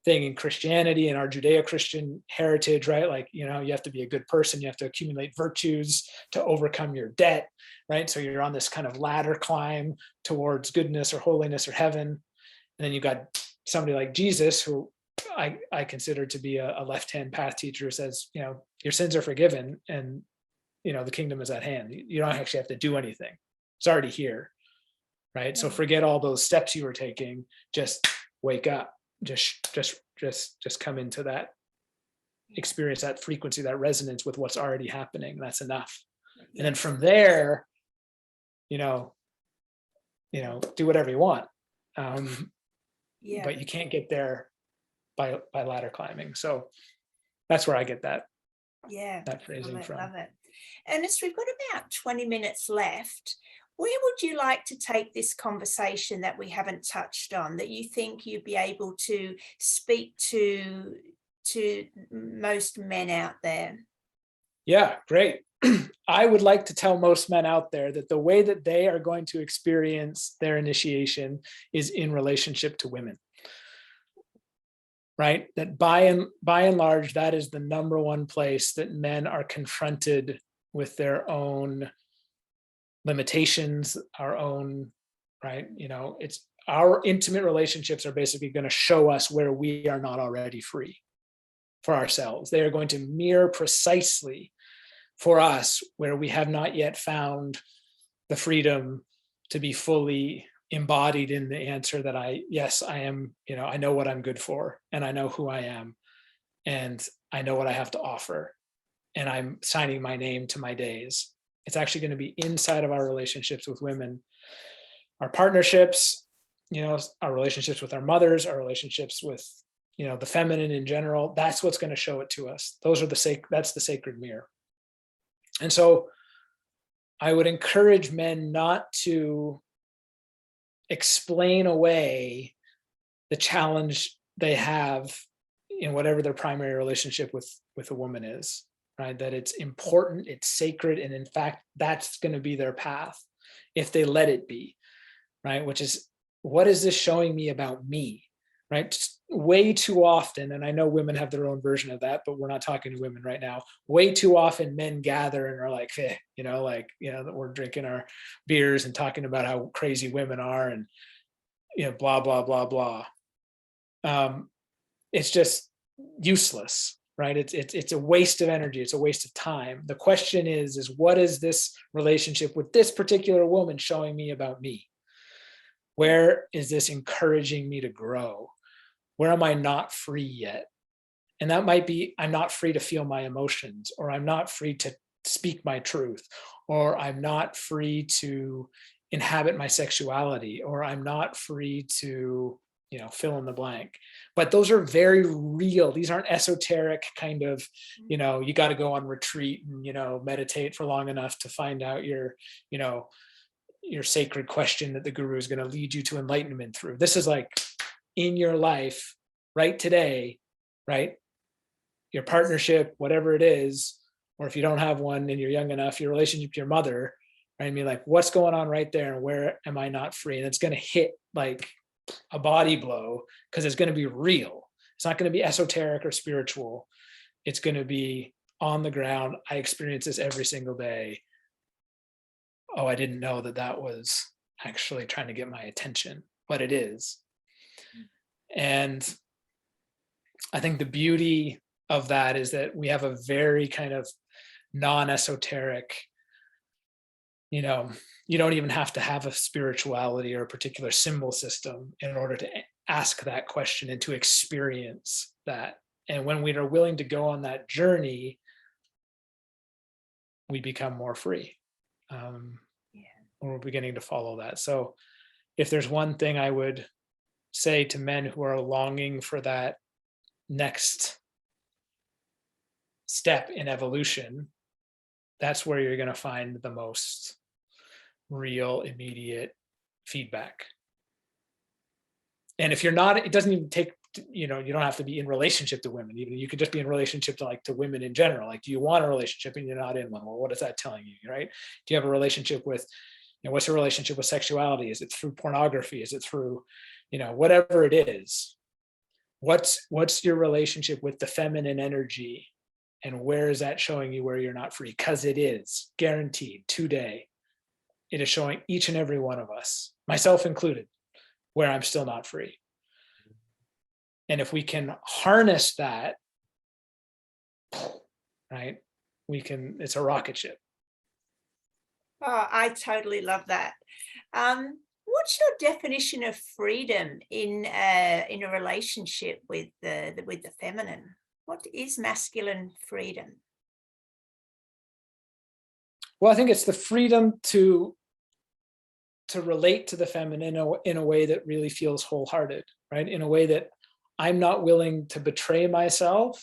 thing in Christianity and our Judeo-Christian heritage, right? Like, you have to be a good person, you have to accumulate virtues to overcome your debt, right? So you're on this kind of ladder climb towards goodness or holiness or heaven. And then you got somebody like Jesus, who I consider to be a left-hand path teacher, who says, your sins are forgiven and, the kingdom is at hand. You don't actually have to do anything. It's already here, right? So forget all those steps you were taking, just wake up. Just come into that experience, that frequency, that resonance with what's already happening. That's enough. And then from there, do whatever you want. But you can't get there by ladder climbing. So that's where I get that phrasing from. Love it. Ernest, we've got about 20 minutes left. Where would you like to take this conversation that we haven't touched on, that you think you'd be able to speak to most men out there? Yeah, great. I would like to tell most men out there that the way that they are going to experience their initiation is in relationship to women. Right? That by and large, that is the number one place that men are confronted with their own limitations, our own, right? It's our intimate relationships are basically going to show us where we are not already free for ourselves. They are going to mirror precisely for us where we have not yet found the freedom to be fully embodied in the answer that I am, I know what I'm good for, and I know who I am, and I know what I have to offer, and I'm signing my name to my days. It's actually going to be inside of our relationships with women, our partnerships, our relationships with our mothers, our relationships with, the feminine in general. That's what's going to show it to us. That's the sacred mirror. And so I would encourage men not to explain away the challenge they have in whatever their primary relationship with a woman is, right? That it's important, it's sacred, and in fact, that's going to be their path if they let it be, right? Which is, what is this showing me about me, right? Just way too often, and I know women have their own version of that, but we're not talking to women right now. Way too often men gather and are like, that we're drinking our beers and talking about how crazy women are and, blah, blah, blah, blah. It's just useless, right? It's a waste of energy. It's a waste of time. The question is what is this relationship with this particular woman showing me about me? Where is this encouraging me to grow? Where am I not free yet? And that might be, I'm not free to feel my emotions, or I'm not free to speak my truth, or I'm not free to inhabit my sexuality, or I'm not free to, fill in the blank. But those are very real. These aren't esoteric kind of, you got to go on retreat and, meditate for long enough to find out your sacred question that the guru is going to lead you to enlightenment through. This is like in your life right today, right? Your partnership, whatever it is, or if you don't have one and you're young enough, your relationship to your mother, right? I mean, like, what's going on right there and where am I not free? And it's going to hit like a body blow because it's going to be real. It's not going to be esoteric or spiritual. It's going to be on the ground. I experience this every single day. Oh, I didn't know that was actually trying to get my attention, but it is. And I think the beauty of that is that we have a very kind of non-esoteric, you don't even have to have a spirituality or a particular symbol system in order to ask that question and to experience that. And when we are willing to go on that journey, we become more free. When we're beginning to follow that. So if there's one thing I would say to men who are longing for that next step in evolution, that's where you're going to find the most real, immediate feedback. And if you're not, it doesn't even take you don't have to be in relationship to women. Even you could just be in relationship to women in general. Like, do you want a relationship and you're not in one? Well, what is that telling you, right? Do you have a relationship with, what's your relationship with sexuality? Is it through pornography? Is it through, whatever it is? What's your relationship with the feminine energy? And where is that showing you where you're not free? Because it is guaranteed today. It is showing each and every one of us, myself included, where I'm still not free. And if we can harness that, right, it's a rocket ship. Oh, I totally love that. What's your definition of freedom in a relationship with the feminine? What is masculine freedom? Well, I think it's the freedom to relate to the feminine in a way that really feels wholehearted, right? In a way that I'm not willing to betray myself,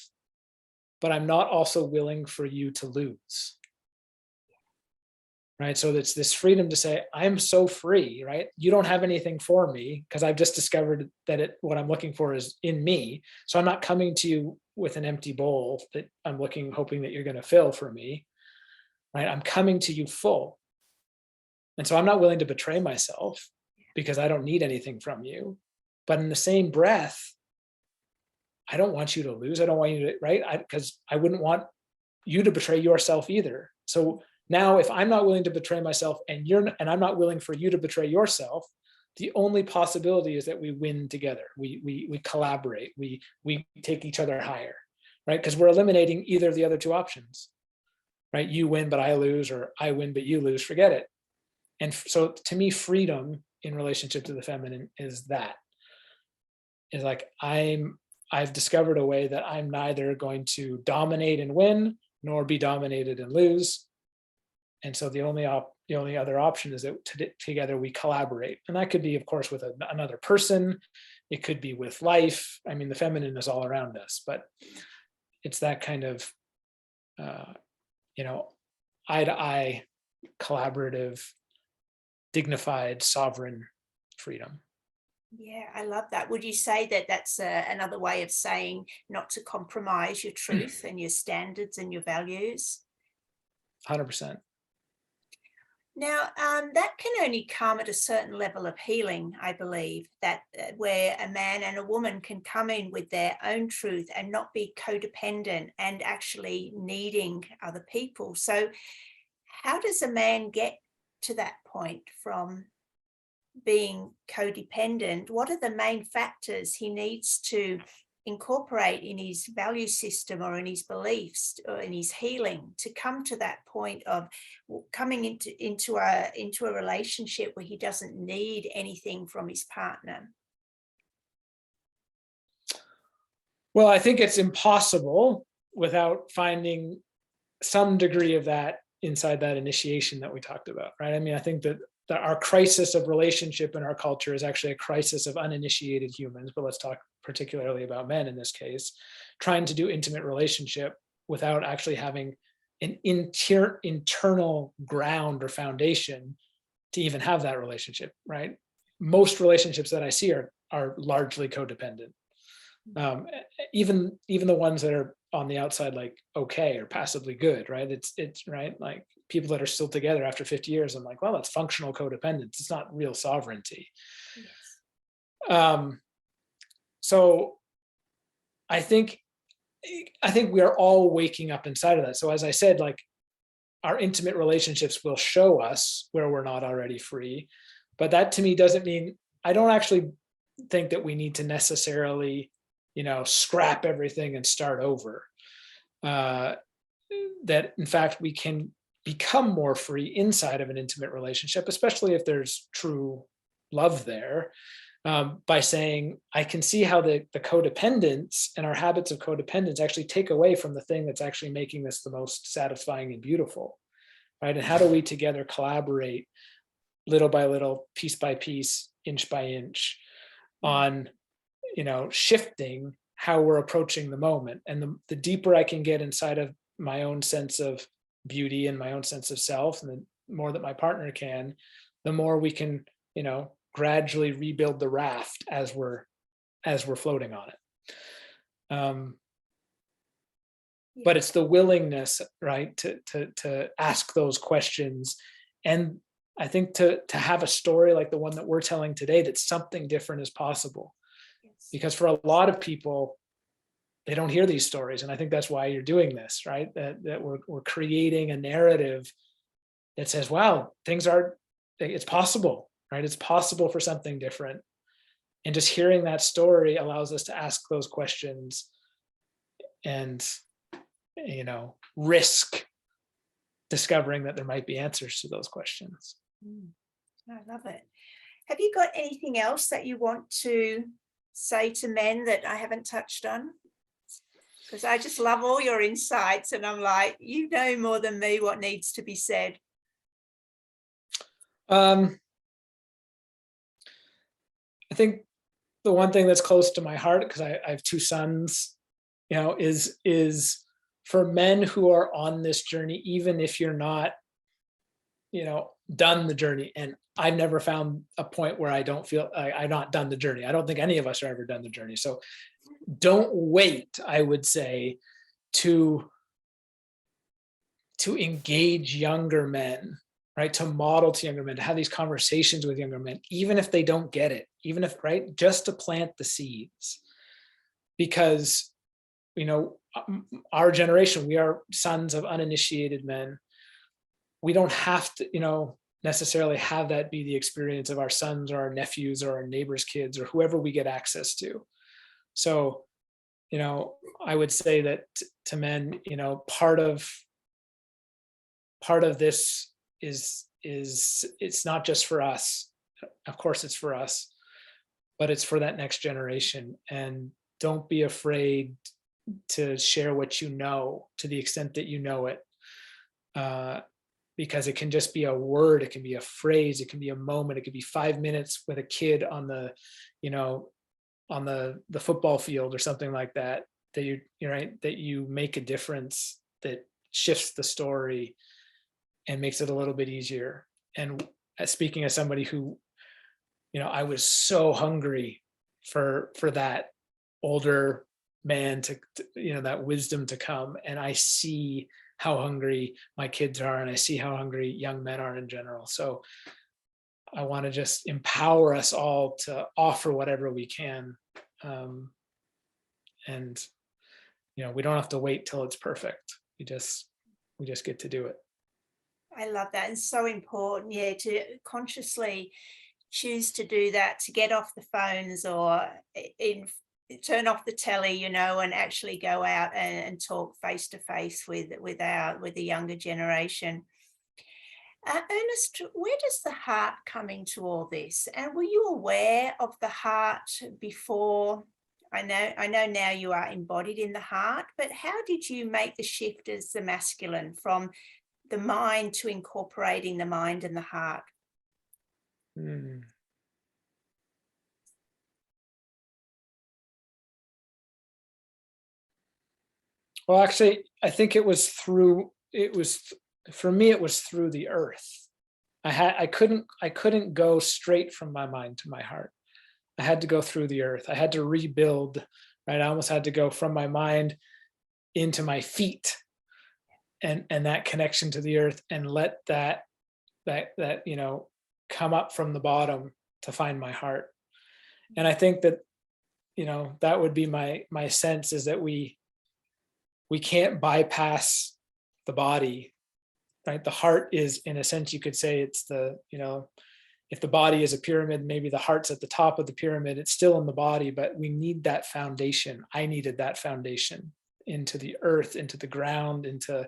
but I'm not also willing for you to lose. Right. So it's this freedom to say, I'm so free, right? You don't have anything for me because I've just discovered that what I'm looking for is in me. So I'm not coming to you with an empty bowl that I'm hoping that you're going to fill for me. Right. I'm coming to you full. And so I'm not willing to betray myself because I don't need anything from you. But in the same breath, I don't want you to lose. I don't want you to, right? Because I wouldn't want you to betray yourself either. So now, if I'm not willing to betray myself and I'm not willing for you to betray yourself, the only possibility is that we win together. We collaborate. We take each other higher, right? Because we're eliminating either of the other two options, right? You win, but I lose, or I win, but you lose. Forget it. And so, to me, freedom in relationship to the feminine is like I've discovered a way that I'm neither going to dominate and win, nor be dominated and lose. And so the only other option is that together we collaborate. And that could be, of course, with another person. It could be with life. I mean, the feminine is all around us, but it's that kind of, eye to eye, collaborative, dignified, sovereign freedom. Yeah, I love that. Would you say that that's another way of saying not to compromise your truth and your standards and your values? 100%. Now, that can only come at a certain level of healing, I believe, that where a man and a woman can come in with their own truth and not be codependent and actually needing other people. So how does a man get to that point from being codependent? What are the main factors he needs to incorporate in his value system or in his beliefs or in his healing to come to that point of coming into a relationship where he doesn't need anything from his partner? Well, I think it's impossible without finding some degree of that inside that initiation that we talked about, right? I mean, I think that our crisis of relationship in our culture is actually a crisis of uninitiated humans, but let's talk particularly about men in this case, trying to do intimate relationship without actually having an internal ground or foundation to even have that relationship, right? Most relationships that I see are largely codependent. Even the ones that are on the outside, like okay or passively good, right? It's right, like people that are still together after 50 years, I'm like, well, that's functional codependence. It's not real sovereignty. Yes. So I think we are all waking up inside of that. So as I said, like our intimate relationships will show us where we're not already free. But that to me doesn't mean, I don't actually think that we need to necessarily, scrap everything and start over. That in fact, we can become more free inside of an intimate relationship, especially if there's true love there, by saying, I can see how the codependence and our habits of codependence actually take away from the thing that's actually making this the most satisfying and beautiful, right? And how do we together collaborate little by little, piece by piece, inch by inch on, shifting how we're approaching the moment. And the deeper I can get inside of my own sense of beauty and my own sense of self, and the more that my partner can, the more we can, gradually rebuild the raft as we're floating on it. Um, Yeah. but it's the willingness, right, to ask those questions, and I think to have a story like the one that we're telling today, that something different is possible. Yes. Because for a lot of people, they don't hear these stories, and I think that's why you're doing this, right? That we're creating a narrative that says, wow, things are, it's possible, right? It's possible for something different. And just hearing that story allows us to ask those questions and, risk discovering that there might be answers to those questions. Mm, I love it. Have you got anything else that you want to say to men that I haven't touched on? Because I just love all your insights, and I'm like, you know more than me what needs to be said. Um, I think the one thing that's close to my heart, because I have two sons, is for men who are on this journey, even if you're not, done the journey. And I've never found a point where I don't feel I'm not done the journey. I don't think any of us are ever done the journey. So don't wait, I would say, to engage younger men, right? To model to younger men, to have these conversations with younger men, even if they don't get it, even if, right, just to plant the seeds. Because, our generation, we are sons of uninitiated men. We don't have to, necessarily have that be the experience of our sons or our nephews or our neighbors' kids or whoever we get access to. So, I would say that to men, part of this is it's not just for us. Of course it's for us, but it's for that next generation. And don't be afraid to share what you know to the extent that you know it. Because it can just be a word, it can be a phrase, it can be a moment, it could be 5 minutes with a kid on the, on the football field or something like that, that you're right, that you make a difference, that shifts the story and makes it a little bit easier. And speaking as somebody who, I was so hungry for that older man that wisdom to come. And I see how hungry my kids are, and I see how hungry young men are in general. So I want to just empower us all to offer whatever we can. And we don't have to wait till it's perfect. We just get to do it. I love that. It's so important, yeah, to consciously choose to do that, to get off the phones or in turn off the telly, and actually go out and talk face to face with the younger generation. Ernest, where does the heart come into all this? And were you aware of the heart before? I know now you are embodied in the heart, but how did you make the shift as the masculine from the mind to incorporating the mind and the heart? Mm. Well, actually, I think for me, it was through the earth. I couldn't go straight from my mind to my heart. I had to go through the earth. I had to rebuild, right? I almost had to go from my mind into my feet, and that connection to the earth, and let that come up from the bottom to find my heart. And I think that that would be my sense, is that we can't bypass the body, right? The heart is, in a sense, you could say it's if the body is a pyramid, maybe the heart's at the top of the pyramid. It's still in the body, but we need that foundation. I needed that foundation into the earth, into the ground, into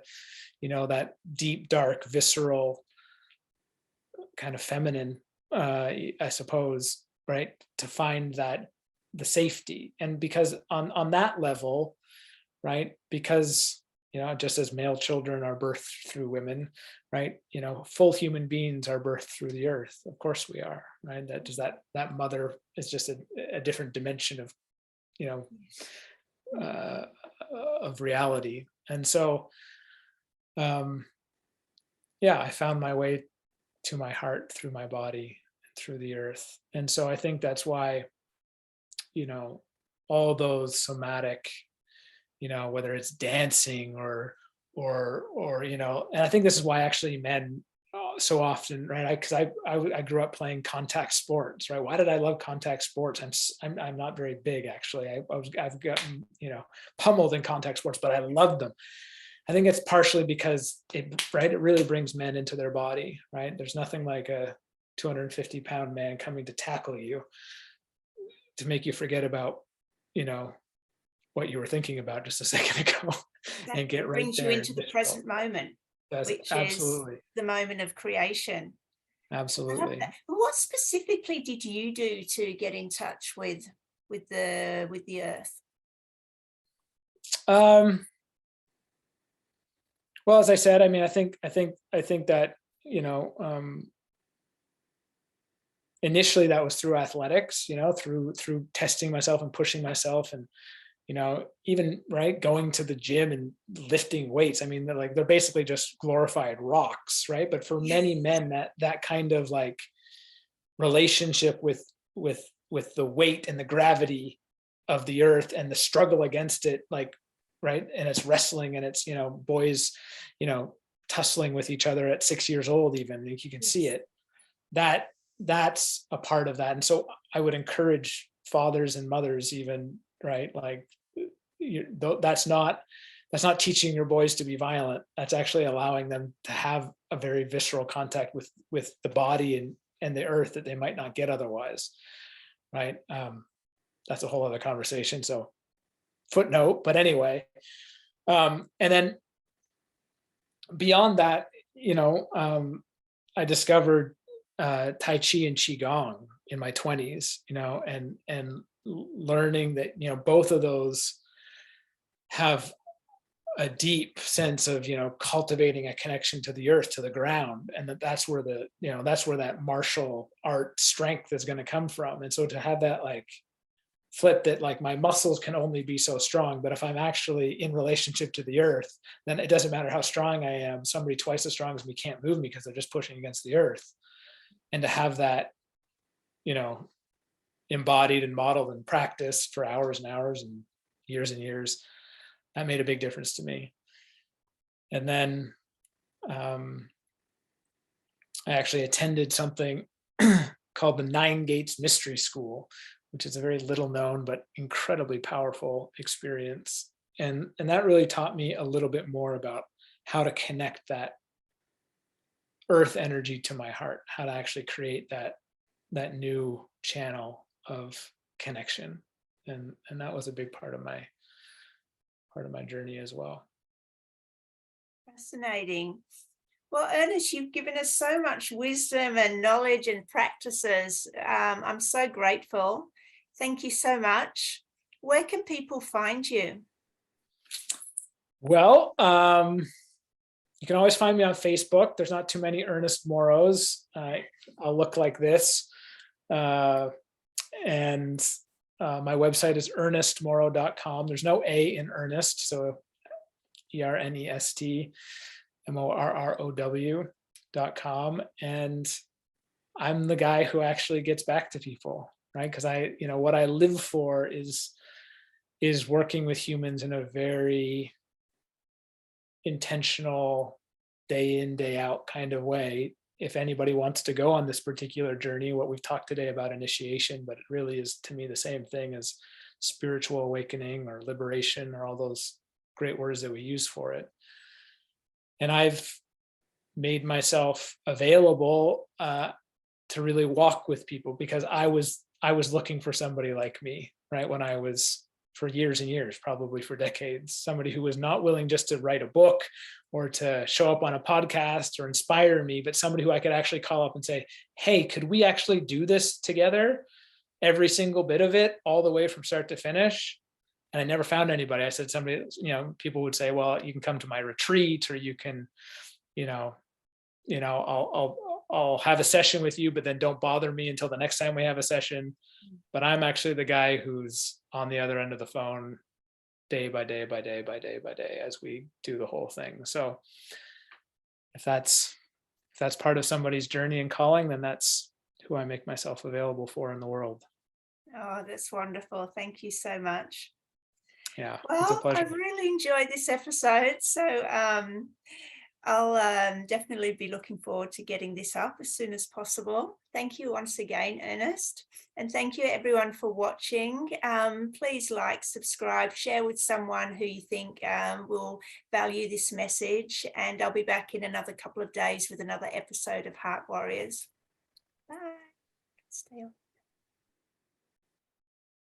that deep, dark, visceral kind of feminine, I suppose, right? To find the safety. And because on that level, right? Because just as male children are birthed through women, right? Full human beings are birthed through the earth. Of course we are, right? That mother is just a different dimension of, uh, of reality. And so, yeah, I found my way to my heart through my body, through the earth. And so I think that's why, all those somatic whether it's dancing or and I think this is why actually men so often, right? Because I grew up playing contact sports, right? Why did I love contact sports? I'm not very big actually. I've gotten pummeled in contact sports, but I loved them. I think it's partially because it really brings men into their body, right? There's nothing like a 250-pound man coming to tackle you to make you forget about what you were thinking about just a second ago and Exactly. get It right brings you there. into the present moment, That's which is absolutely, the moment of creation. I love absolutely. that. What specifically did you do to get in touch with the earth? Um, well, as I said, I mean, I think that, initially that was through athletics, through testing myself and pushing myself and, even right going to the gym and lifting weights. I mean, they're basically just glorified rocks, right? But for Yes. many men, that kind of like relationship with the weight and the gravity of the earth and the struggle against it, like, right, and it's wrestling and it's boys tussling with each other at 6 years old, even you can see Yes. it, that's a part of that. And so I would encourage fathers and mothers even, right, like that's not teaching your boys to be violent. That's actually allowing them to have a very visceral contact with the body and the earth that they might not get otherwise, right? That's a whole other conversation, so footnote. But anyway, and then beyond that, I discovered Tai Chi and Qigong in my 20s, and learning that both of those have a deep sense of cultivating a connection to the earth, to the ground, and that's where that martial art strength is going to come from. And so to have that like flip, that like my muscles can only be so strong, but if I'm actually in relationship to the earth, then it doesn't matter how strong I am, somebody twice as strong as me can't move me because they're just pushing against the earth. And to have that embodied and modeled and practiced for hours and hours and years, that made a big difference to me. And then I actually attended something called the Nine Gates Mystery School, which is a very little known but incredibly powerful experience. And that really taught me a little bit more about how to connect that earth energy to my heart, how to actually create that new channel of connection. And that was a big part of my journey as well. Fascinating. Well, Ernest, you've given us so much wisdom and knowledge and practices. I'm so grateful. Thank you so much. Where can people find you? Well, you can always find me on Facebook. There's not too many Ernest Morrows. I'll look like this. And my website is ernestmorrow.com. There's no A in Ernest, so ERNESTMORROW.com. And I'm the guy who actually gets back to people, right? Because what I live for is working with humans in a very intentional, day in, day out kind of way. If anybody wants to go on this particular journey, what we've talked today about initiation, but it really is to me the same thing as spiritual awakening or liberation or all those great words that we use for it. And I've made myself available to really walk with people, because I was looking for somebody like me, right? When I was, for years and years, probably for decades, somebody who was not willing just to write a book or to show up on a podcast or inspire me, but somebody who I could actually call up and say, hey, could we actually do this together? Every single bit of it, all the way from start to finish. And I never found anybody. I said, people would say, well, you can come to my retreat, or you can, I'll have a session with you, but then don't bother me until the next time we have a session. But I'm actually the guy who's on the other end of the phone day by day by day by day by day as we do the whole thing. So if that's part of somebody's journey and calling, then that's who I make myself available for in the world. Oh, that's wonderful. Thank you so much. Yeah, it's a Well, pleasure. I've really enjoyed this episode. So I'll definitely be looking forward to getting this up as soon as possible. Thank you once again, Ernest. And thank you everyone for watching. Please like, subscribe, share with someone who you think will value this message. And I'll be back in another couple of days with another episode of Heart Warriors. Bye. Stay on.